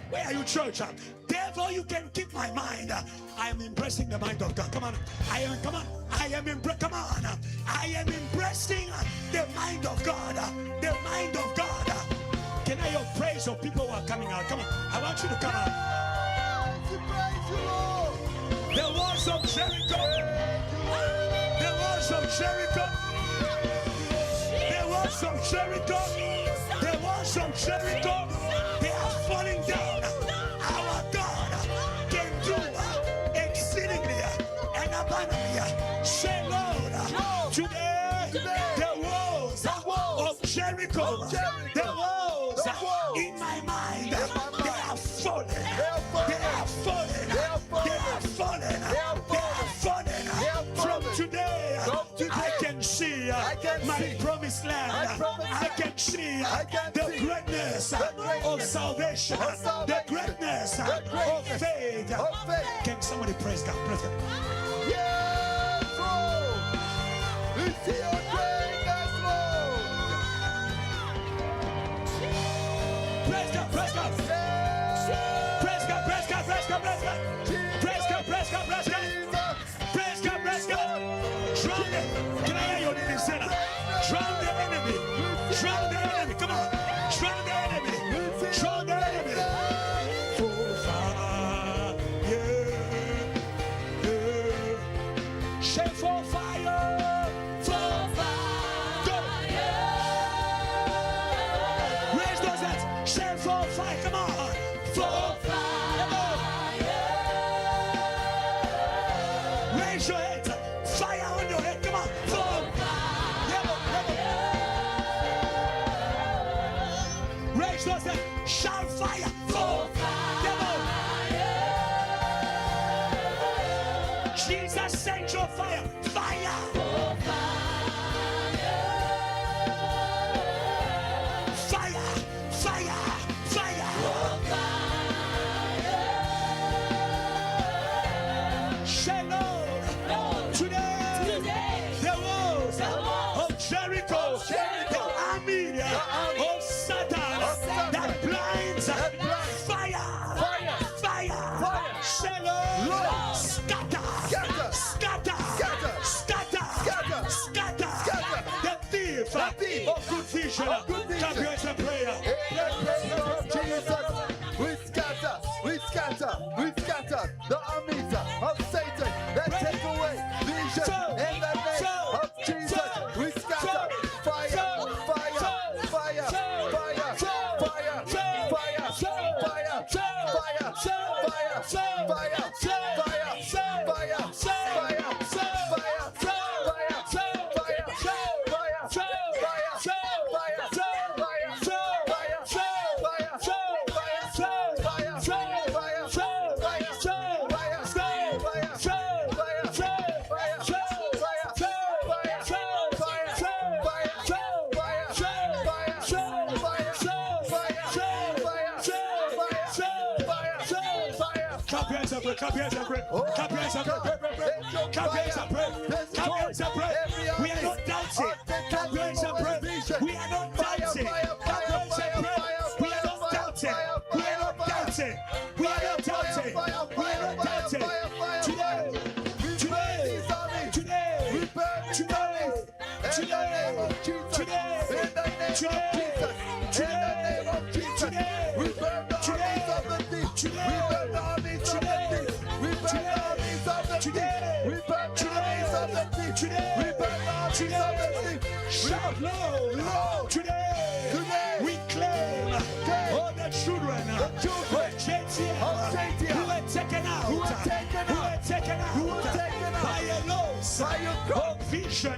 where are you, church? Devil, you can keep my mind. I am impressing the mind of God. Come on, I am. Come on, I am. Come on, I am impressing the mind of God. The mind of God. Can I hear praise of people who are coming out? Come on, I want you to come out. The walls of Jericho. The walls of Jericho. The walls of Jericho. The walls of Jericho. They are falling down. Our God can do exceedingly and abundantly. Say, Lord, today the walls of Jericho, the walls in my mind, they are falling. They are falling. They are falling. They are falling. From today, I can see my promised land. I can see the greatness of salvation, the greatness of faith. Can somebody praise God? Praise God. Yes, Lord. We see your greatness, Lord. Praise God, praise God. Praise God, praise God, praise God, praise God. Praise God, praise God, praise God. Praise God, praise God. Drown it. Can I hear your name, sinner? Drown the enemy. Drown the enemy. Come on. Drown the enemy. Drown the enemy. For fire. Say for fire. For fire. Go. Raise those hands. Say for fire. Come on. For fire. Raise your hands. Fire on your head. Come on. For raise those hands. Shout fire. For fire. Jesus sent your fire. Fire. Fire. Fire. Fire. Say, Lord, today, the walls of Jericho, the army of Satan, that blinds, fire. Say, Lord, scatter. The thief of good vision. Clap your hands and prayer. We scatter the armies of Satan that take away vision in the name of Jesus. We scatter fire. Clap your hands and pray. Clap your hands and pray. Clap your hands and pray. Clap your hands and pray. We are not dancing. Clap your hands and pray. We are not dancing. Clap your hands and pray. We are not dancing. We are not dancing. We are not dancing. We are not dancing. Today. Today. We burn all things of the sleep. Shout loud. Today. We claim all the children of JTM who were taken out by a loss of vision.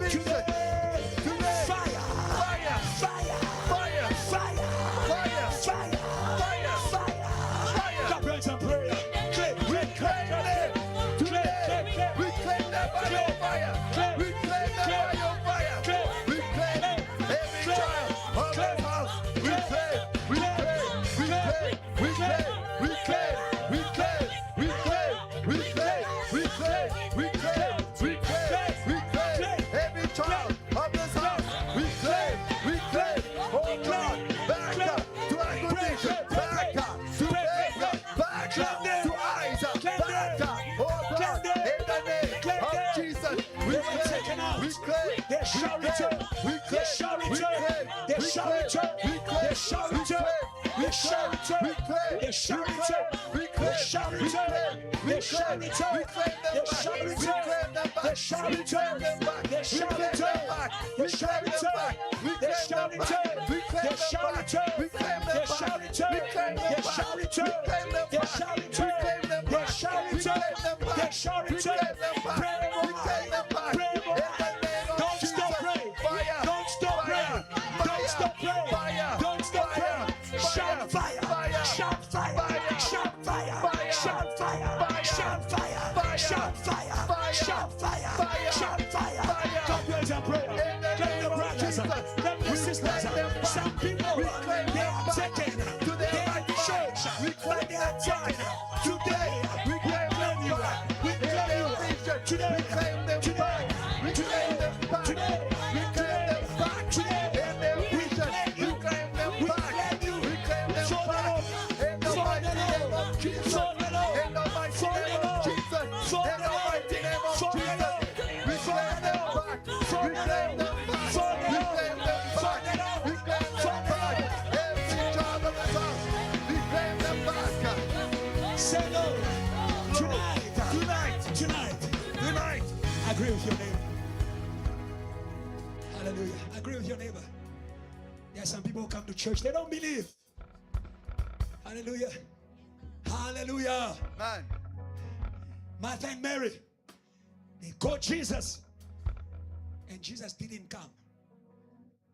Today. Fire. Clap hands and pray. Claim. We claim them. Today. We claim them by your fire. We claim them by your fire. We claim every child of this house. We claim. We claim. We claim. We claim. We claim. We claim. We claim. We claim. We claim. We claim. We claim. We claim every child of this house. We claim. We claim. Oh Lord, back up to our condition. Back up to Abraham. Back up to Isaac. Back up. Oh God, in the name of Jesus, we claim. We claim. They shall return. We They claim. shall We return. claim. They shall return. We claim. They shall return. They shall return. We claim. They shall return. We They claim. shall We return. claim. They shall We return. claim them They back. shall We return. claim them back. They shall We return. claim them back. They We shall claim them return. back. They We shall claim them return. back. We They claim shall them back. return. We claim They them shall back. return. We claim them They back. shall return. We claim them They back. shall We return. claim them They back. shall We return. claim them They back. shall We return. claim them back. They shall We return. claim them back. Pray We more. claim them back. Pray In more. the name of Don't Jesus. stop praying. Fire. Don't stop praying. Don't stop praying. Fire. Don't stop praying. Shout fire. Fire. Shout fire. Fire. Shout fire. Fire. Shout fire. Fire. Shout fire. Fire. Shout fire. Fire. Shout fire. Fire. Shout fire. Fire. Clap your hands and pray. In the Clap the name of brothers. Jesus. Clap the We sisters. claim them back. Some people We claim they them are back taken to their they are right mind. church. We But claim they are them taken back. today. We claim them you. back. We In claim their you. vision. Today. We claim them Today. back. We claim them back. Today. We claim them back. Today. In their We vision. claim We you. claim them We back. claim you. We claim them For the back. Lord. In the For mighty the name Lord. of Jesus. For the Lord. In the mighty For the name of Lord. Jesus. For In the the Lord. mighty name of For the Jesus. Lord. We For claim the them Lord. back. For We the claim Lord. them back. For the We Lord. claim them For back. the Lord. We claim For them the back. Lord. Every child of this house. We claim them back. Say no. Tonight. Tonight. Tonight. Tonight. Agree with your neighbor. Hallelujah. Agree with your neighbor. There are some people who come to church, they don't believe. Hallelujah. Hallelujah. Man. Martha and Mary, they called Jesus. And Jesus didn't come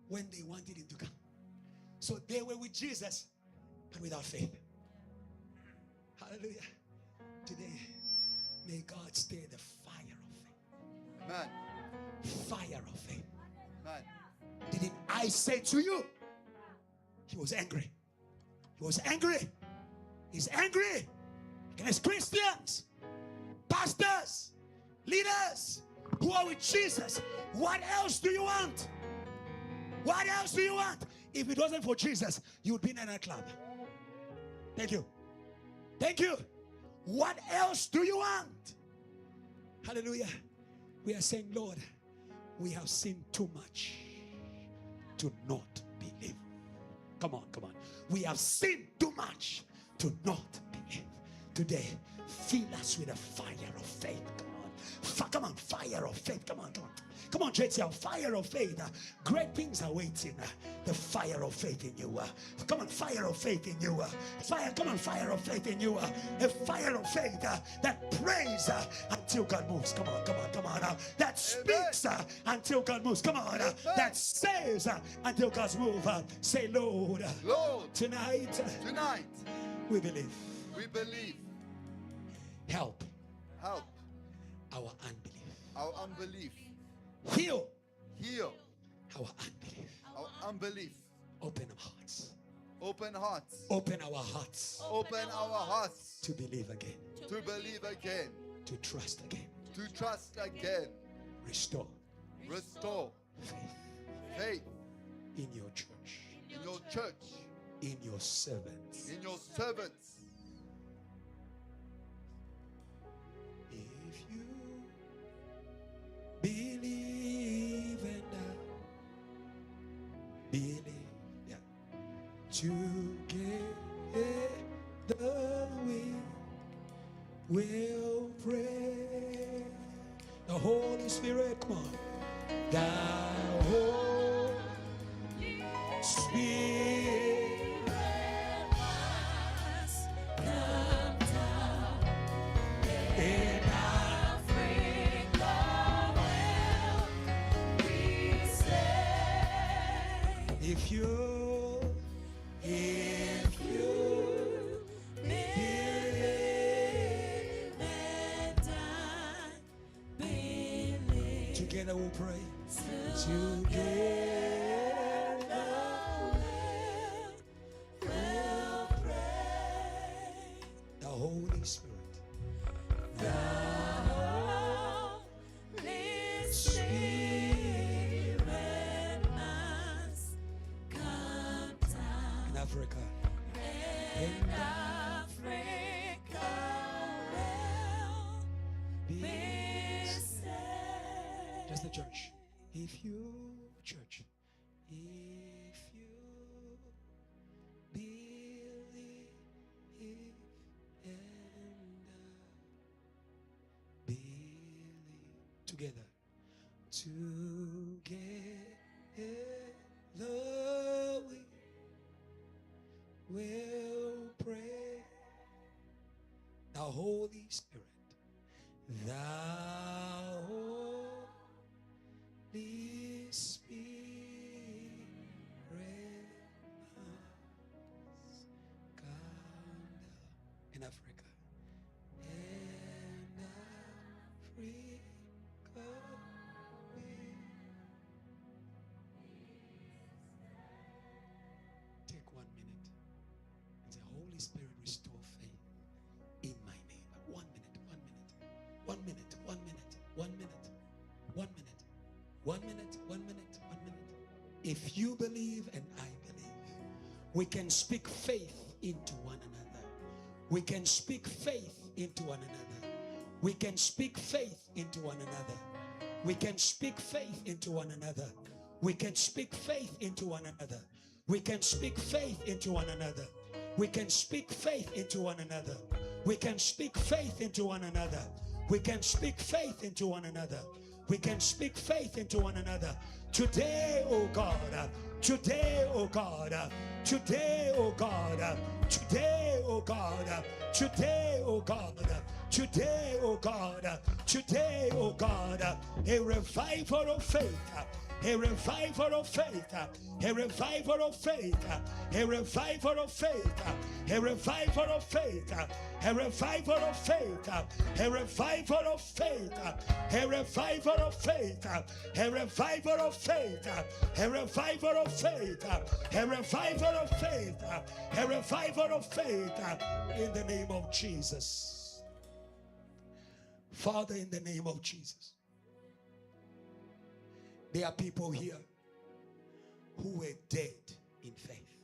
when they wanted him to come. So they were with Jesus, but without faith. Hallelujah. Today, may God stir the fire of faith. Man. Fire of faith. Man. Didn't I say to you? He was angry. He was angry. He's angry against Christians, pastors, leaders who are with Jesus. What else do you want? What else do you want? If it wasn't for Jesus, you would be in a club. Thank you. Thank you. What else do you want? Hallelujah. We are saying, Lord, we have sinned too much to not believe. Come on, come on. We have sinned too much to not believe. Today, fill us with a fire of faith. Come on. Come on, fire of faith. Come on, come on. Come on, JTL, fire of faith. Great things are waiting. The fire of faith in you. Come on, fire of faith in you. Fire, come on, fire of faith in you. A fire of faith that prays until God moves. Come on, come on, come on. That speaks until God moves. Come on. That says until God's move. Say, Lord, Lord, tonight we believe. we believe. Help Help our unbelief. our unbelief. Heal Heal our unbelief. our unbelief. Open our hearts. Open hearts. Open our hearts Open our hearts to believe again, to believe again, to trust again. to trust again. Restore Restore faith faith in your church, in your church, in your servants. in your servants. If you believe and I believe, yeah, together we will pray. The Holy Spirit, come on. The Holy Spirit must come down. in Africa will we stay. if you Believe and I believe. together we'll pray. Together we'll pray. The Holy Spirit. The Holy Spirit must come down. In Africa. And Africa will be saved. Just the church. If you, church, if you believe and believe together, we will pray. The Holy Spirit, the Holy Spirit must come down in Africa. And Africa will take 1 minute and say, Holy Spirit, restore faith in my name. 1 minute, 1 minute, 1 minute, 1 minute, 1 minute, 1 minute. 1 minute, 1 minute, 1 minute. If you believe and I believe, we can speak faith into one another. We can speak faith into one another. We can speak faith into one another. We can speak faith into one another. We can speak faith into one another. We can speak faith into one another. We can speak faith into one another. We can speak faith into one another. We can speak faith into one another. We can speak faith into one another. Today, oh God, today, oh God, today, oh God, today, oh God, today, oh God, today, oh God, today, oh God, a revival of faith. A revival of faith, a revival of faith, a revival of faith, a revival of faith, a revival of faith, a revival of faith, a revival of faith, a revival of faith, a revival of faith, a revival of faith, a revival of faith in the name of Jesus. Father, in the name of Jesus. There are people here who were dead in faith.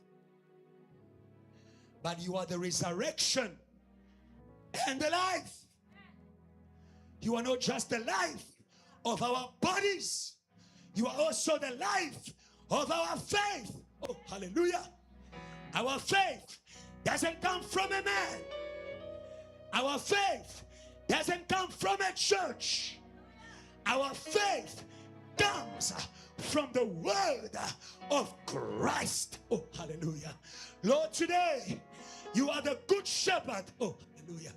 But you are the resurrection and the life. You are not just the life of our bodies. You are also the life of our faith. Oh, hallelujah. Our faith doesn't come from a man. Our faith doesn't come from a church. Our faith comes from the word of Christ. Oh, hallelujah. Lord, today you are the good shepherd. Oh, hallelujah.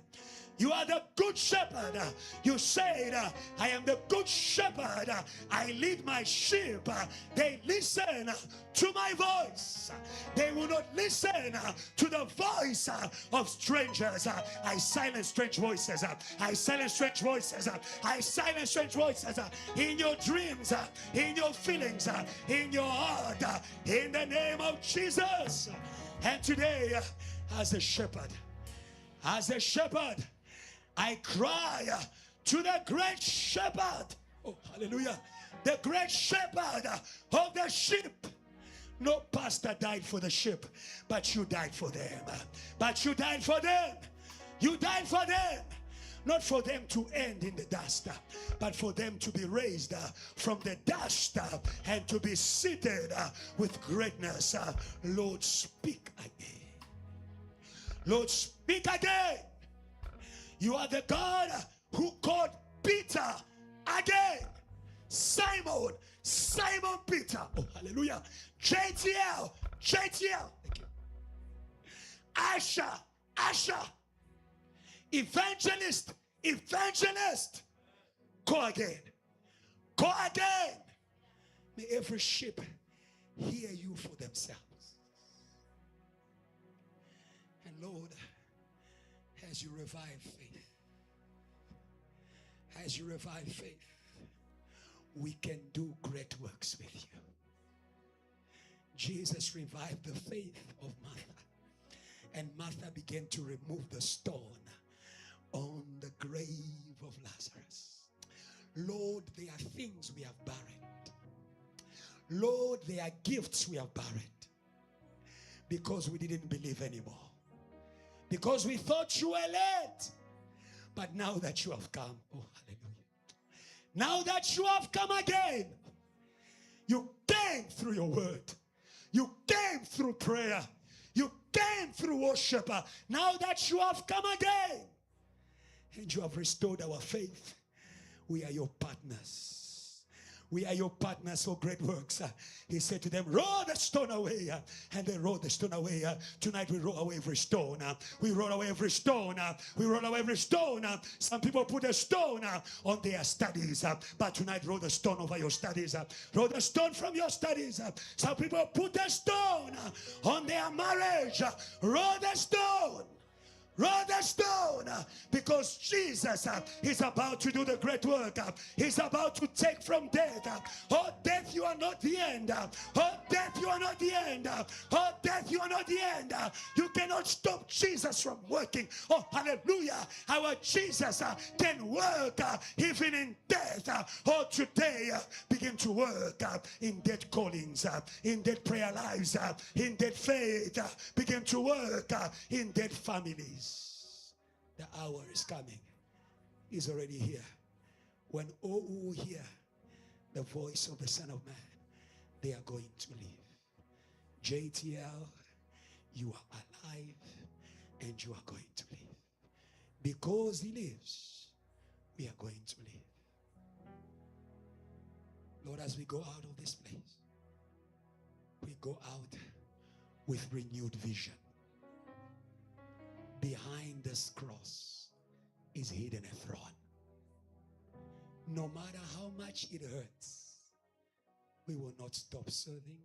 You are the good shepherd. You said, I am the good shepherd. I lead my sheep. They listen to my voice. They will not listen to the voice of strangers. I silence strange voices. I silence strange voices. I silence strange voices in your dreams, in your feelings, in your heart, in the name of Jesus. And today, as a shepherd, I cry to the great shepherd. Oh, hallelujah. The great shepherd of the sheep. No pastor died for the sheep, but you died for them. But you died for them. You died for them. Not for them to end in the dust, but for them to be raised from the dust and to be seated with greatness. Lord, speak again. Lord, speak again. You are the God who called Peter again. Simon, Simon Peter. Oh, hallelujah. JTL, JTL. Thank you. Asha, Asha. Evangelist, Evangelist. Go again. Go again. May every sheep hear you for themselves. And Lord, as you revive faith, as you revive faith, we can do great works with you. Jesus revived the faith of Martha, and Martha began to remove the stone on the grave of Lazarus. Lord, there are things we have buried. Lord, there are gifts we have buried because we didn't believe anymore, because we thought you were late. But now that you have come, oh hallelujah, now that you have come again, you came through your word, you came through prayer, you came through worship. Now that you have come again and you have restored our faith, we are your partners. We are your partners for great works. He said to them, roll the stone away. And they rolled the stone away. Tonight we roll away every stone. We roll away every stone. We roll away every stone. Some people put a stone on their studies. But tonight roll the stone over your studies. Roll the stone from your studies. Some people put a stone on their marriage. Roll the stone. Roll the stone, because Jesus is about to do the great work. He's about to take from death. Oh, death, you are not the end. Oh, death, you are not the end. Oh, death, you are not the end. You cannot stop Jesus from working. Oh, hallelujah. Our Jesus can work even in death. Oh, today, begin to work in dead callings, in dead prayer lives, in dead faith. Begin to work in dead families. The hour is coming. He's already here. When all who hear the voice of the Son of Man, they are going to live. JTL, you are alive and you are going to live. Because he lives, we are going to live. Lord, as we go out of this place, we go out with renewed vision. Behind this cross is hidden a throne. No matter how much it hurts, we will not stop serving.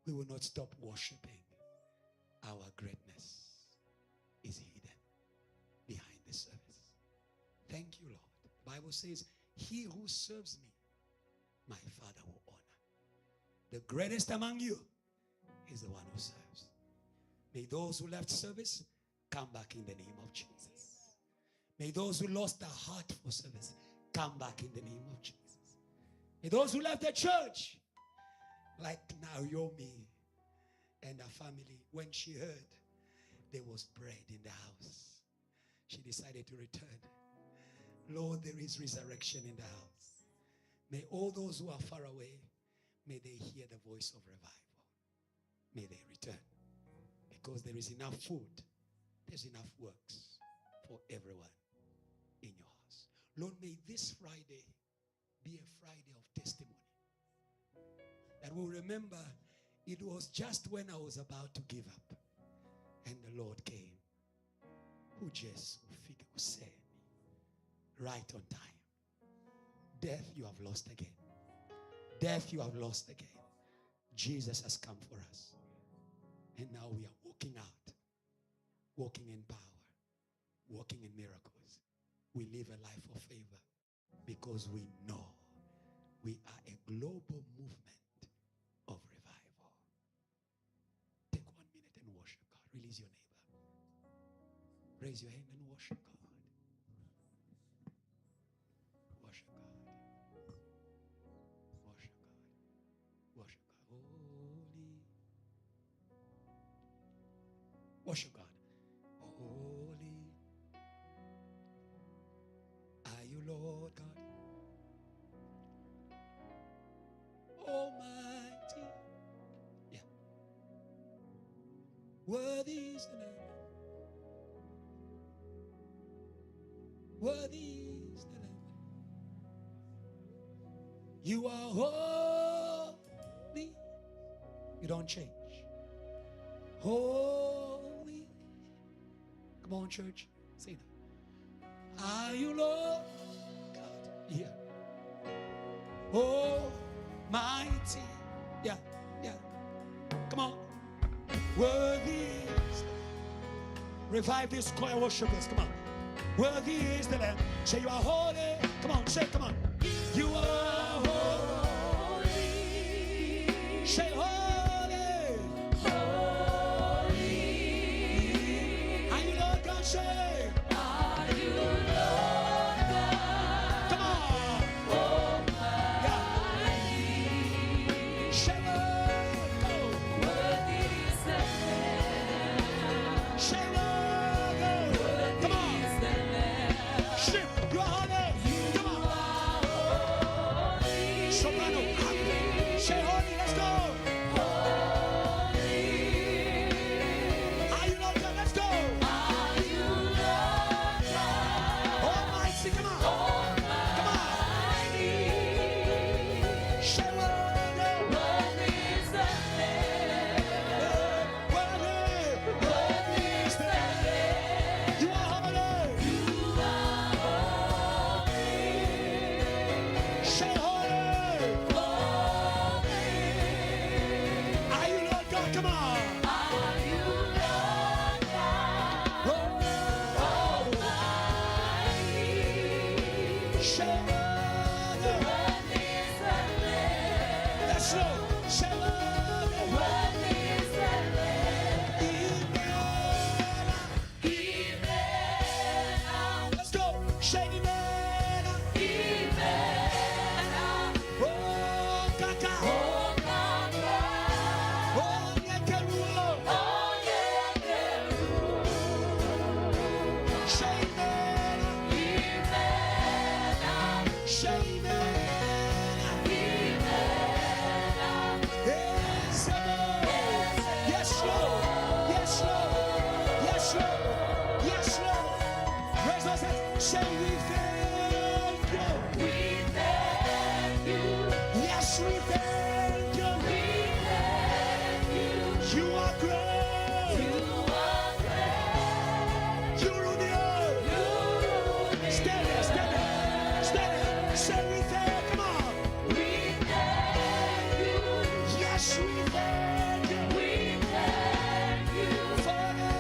We will not stop worshiping. Our greatness is hidden behind the service. Thank you, Lord. The Bible says, he who serves me, my Father will honor. The greatest among you is the one who serves. May those who left service come back in the name of Jesus. May those who lost their heart for service come back in the name of Jesus. May those who left the church, like Naomi and her family, when she heard there was bread in the house, she decided to return. Lord, there is resurrection in the house. May all those who are far away, may they hear the voice of revival. May they return, because there is enough food. There's enough works for everyone in your house. Lord, may this Friday be a Friday of testimony. That we'll remember it was just when I was about to give up and the Lord came. Who just said right on time. Death, you have lost again. Death, you have lost again. Jesus has come for us. And now we are walking out. Walking in power, walking in miracles. We live a life of favor because we know we are a global movement of revival. Take 1 minute and worship God. Release your neighbor. Raise your hand and worship God. Worship God. Worship God. Worship God. Holy. Worship God. Holy are you, Lord God, Almighty. Yeah. Worthy is the Lamb. Worthy is the Lamb. You are holy. You don't change. Holy. Come on, church. Say that. Are you Lord God? Yeah. Almighty. Yeah, yeah. Come on. Worthy is. Revive this choir worshipers. Come on. Worthy is the Lamb. Say you are holy. Come on, say, come on. You are holy. Say holy. Holy. Are you Lord God? Say. Are you Lord God? Come on. Yeah. Say Lord. Go. Worthy is the Lamb. Say Lord. Go. Come on. Ship. You are holy. Come on. Soprano. Say holy. Let's go. Are you Lord God? Let's go. Are you Lord God? Almighty. Come on. Come on. Say worthy. Worthy is the Lamb. Worthy is the Lamb. You are holy. Say holy. Are you Lord God? Come on. Are you Lord God? Say worthy. Worthy is the Lamb. That's slow. Say worthy. Worthy is the Lamb. Amen. Let's go. Say amen. Oh, Kaka. Oh, Nyekeru. Say amen. Say amen. Yes, Lord. Yes, Lord. Yes, Lord. Yes, Lord. Yes, Lord. Raise those hands. Say we thank you. We thank you. Yes, we thank you. We thank you. You are great. You are great. You rule the earth. You rule the earth. Stand there, stand there. Stand there. Say we thank. Come on. We thank you. Yes, we thank you. We thank you. Forever.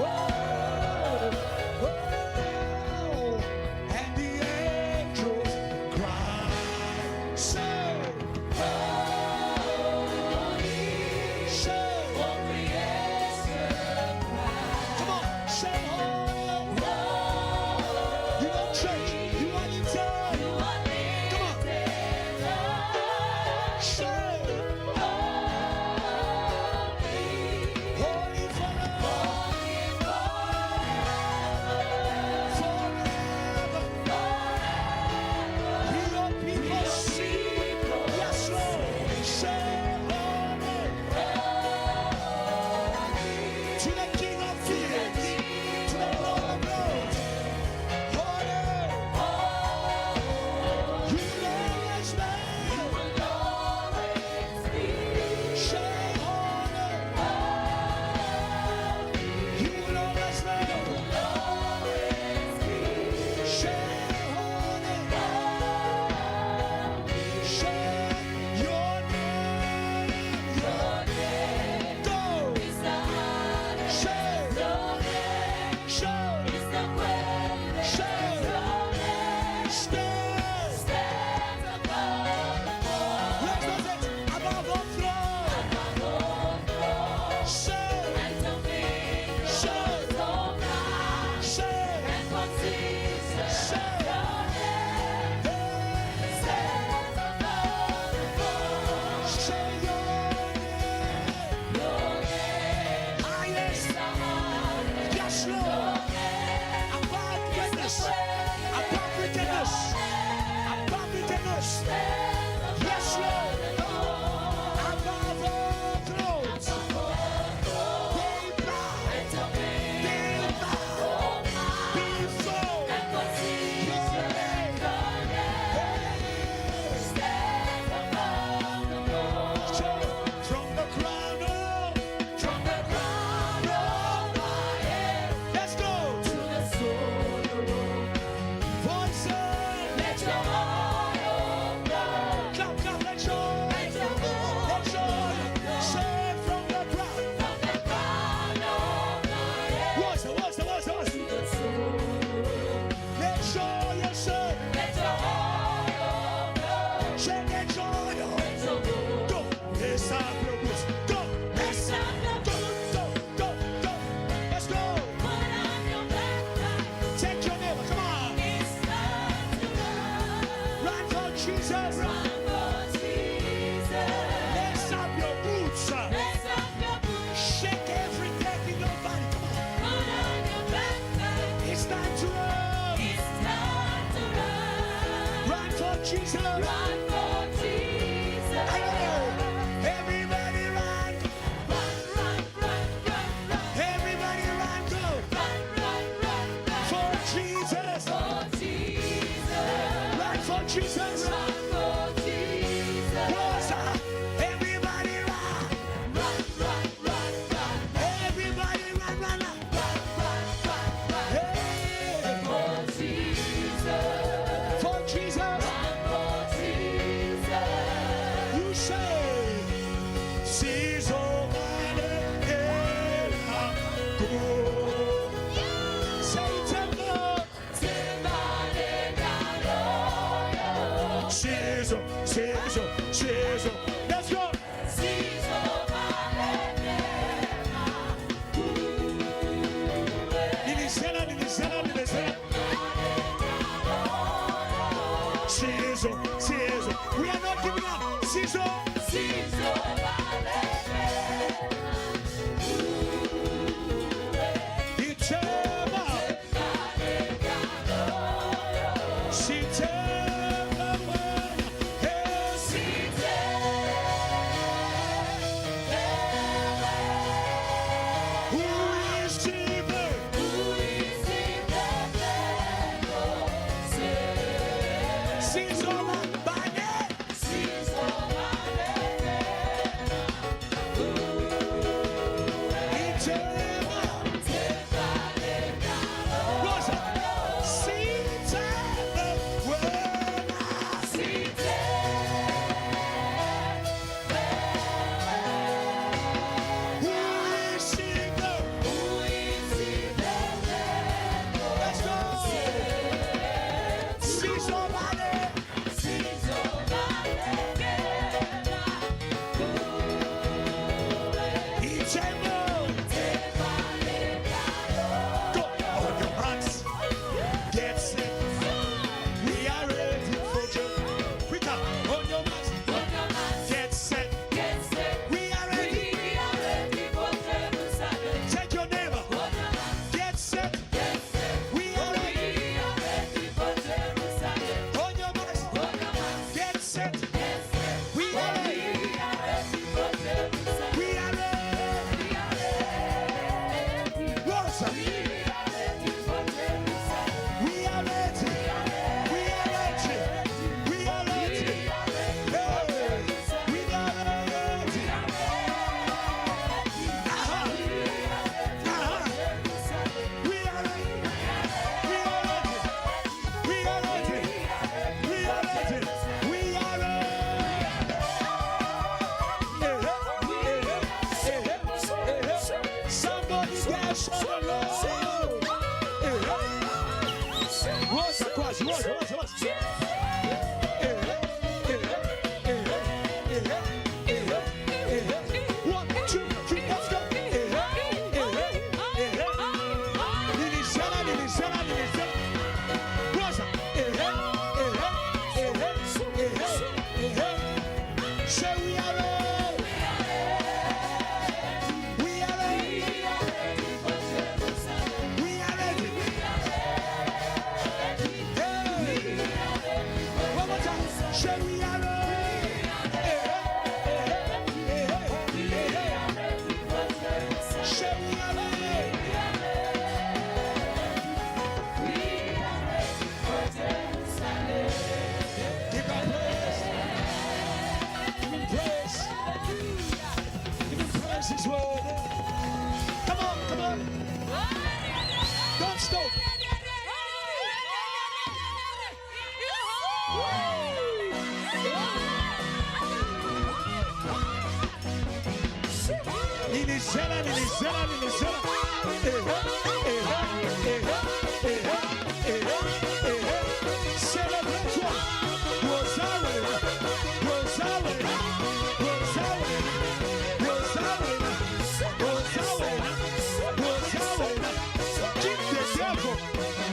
Whoa. And the angels Jesus. Run for Jesus. Everybody run. Run, run, run, run, run. Everybody run, go. Run, run, run, run. For Jesus. For Jesus. Run for Jesus. Run for Jesus. Closer. Everybody run. Run, run, run, run. Everybody run, run, run. Run, run, run, run. Hey. For Jesus. For Jesus. Run for Jesus. You say, Sizo mane ela go. Say tempo. Semane galoyo. Sizo, Sizo, Sizo. Let's go. Sizo malene Nilisela, Nilisela, Nilisela. Sizo, Sizo. We are not giving up. Sizo. Sizo malene Itema. Sitema. Hey, who is Stephen? Sizo mane. Itema. Rosa. Sitema. Who is Stephen? Let's go. Sizo mane. Itema. Go on your marks. Get set. We are ready for you. Quicker on your marks. Get set. We are ready. Take your neighbor. Get set. We are ready. On your marks. Get set. We are ready. We are ready. Rosa. We are ready. We are ready. We are ready. Hey, we are ready. Aha. Aha. We are ready. We are ready. We are ready. We are ready. We are ready. Somebody dance for the Lord. Rosa, quase, Rosa. One, two, three, let's go. Nilisela. Rosa. Say we are ready. We are ready. We are ready. Hey. One more time. Say we are ready. Say we are ready. Give God praise. Give him praise. Give him praise his word. Come on. Don't stop. Nilisela. Celebrate-toi.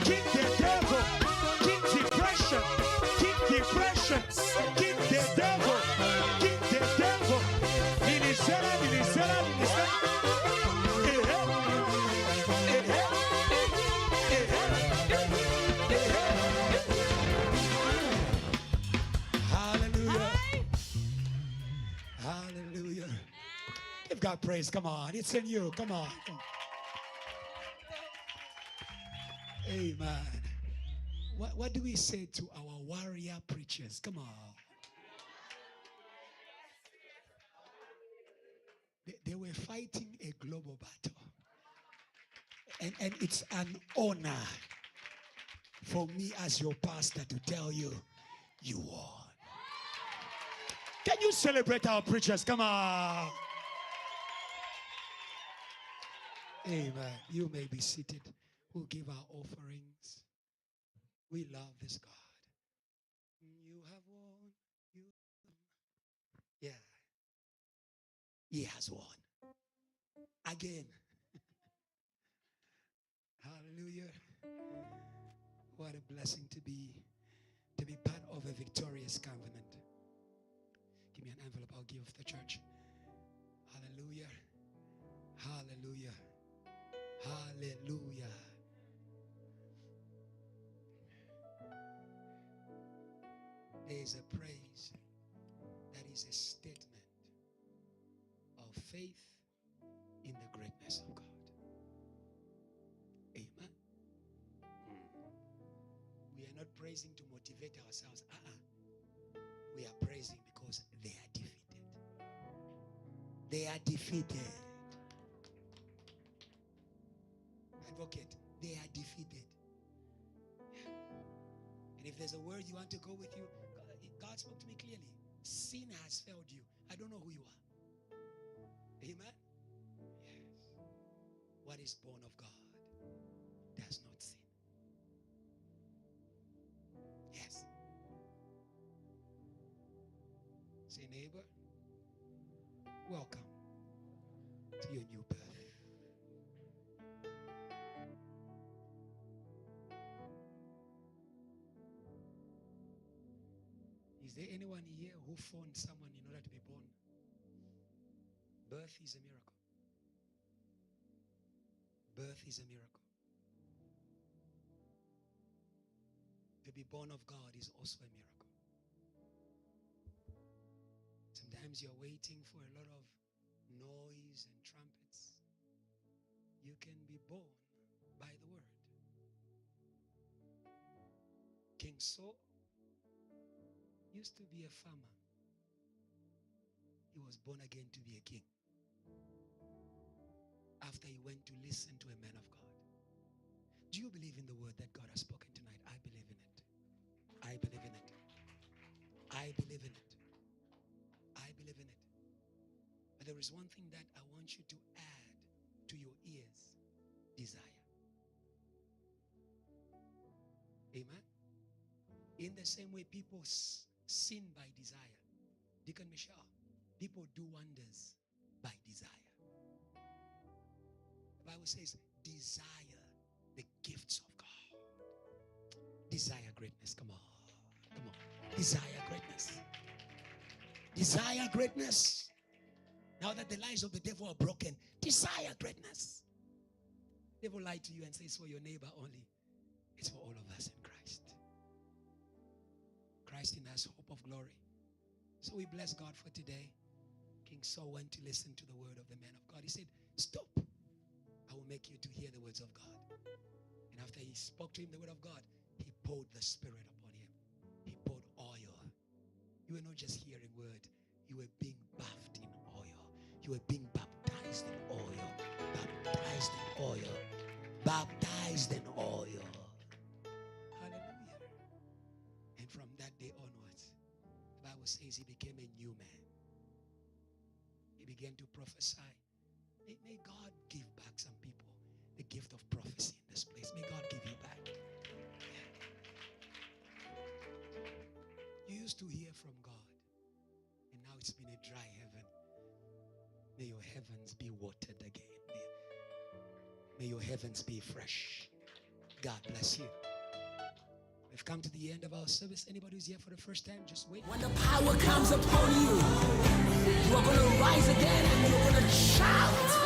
Kick the devil. Kick depression. Kick the devil. Nilisela. God praise. Come on. It's in you. Come on. Come on. Amen. What do we say to our warrior preachers? Come on. They were fighting a global battle. And it's an honor for me as your pastor to tell you, you won. Can you celebrate our preachers? Come on. Amen. You may be seated. We'll give our offerings. We love this God. You have won. You have won. Yeah. He has won. Again. Hallelujah. What a blessing to be part of a victorious covenant. Give me an envelope, I'll give the church. Hallelujah. Hallelujah. Hallelujah. There is a praise that is a statement of faith in the greatness of God. Amen. We are not praising to motivate ourselves. We are praising because they are defeated. They are defeated. Advocate, they are defeated. And if there's a word you want to go with you, God spoke to me clearly. Sin has failed you. I don't know who you are. Amen? Yes. What is born of God does not sin. Yes. Say, neighbor, welcome to your new birth. Is there anyone here who found someone in order to be born? Birth is a miracle. Birth is a miracle. To be born of God is also a miracle. Sometimes you're waiting for a lot of noise and trumpets. You can be born by the word. King Saul used to be a farmer. He was born again to be a king. After he went to listen to a man of God. Do you believe in the word that God has spoken tonight? I believe in it. I believe in it. I believe in it. I believe in it. But there is one thing that I want you to add to your ears. Desire. Amen? In the same way people sin by desire. Deacon Michelle, people do wonders by desire. The Bible says, desire the gifts of God. Desire greatness. Come on. Come on. Desire greatness. Desire greatness. Now that the lies of the devil are broken, desire greatness. The devil lied to you and says, it's for your neighbor only. It's for all of us in Christ. Christ in us, hope of glory. So we bless God for today. King Saul went to listen to the word of the man of God. He said, stop. I will make you to hear the words of God. And after he spoke to him the word of God, he poured the Spirit upon him. He poured oil. You were not just hearing word. You were being bathed in oil. You were being baptized in oil. Baptized in oil. Baptized in oil. Hallelujah. And from that day onwards, the Bible says he became a new man. He began to prophesy. May God give back some people the gift of prophecy in this place. May God give you back. You used to hear from God, and now it's been a dry heaven. May your heavens be watered again. May your heavens be fresh. God bless you. We've come to the end of our service. Anybody who's here for the first time, just wait. When the power comes upon you, you are going to rise again and you're going to shout.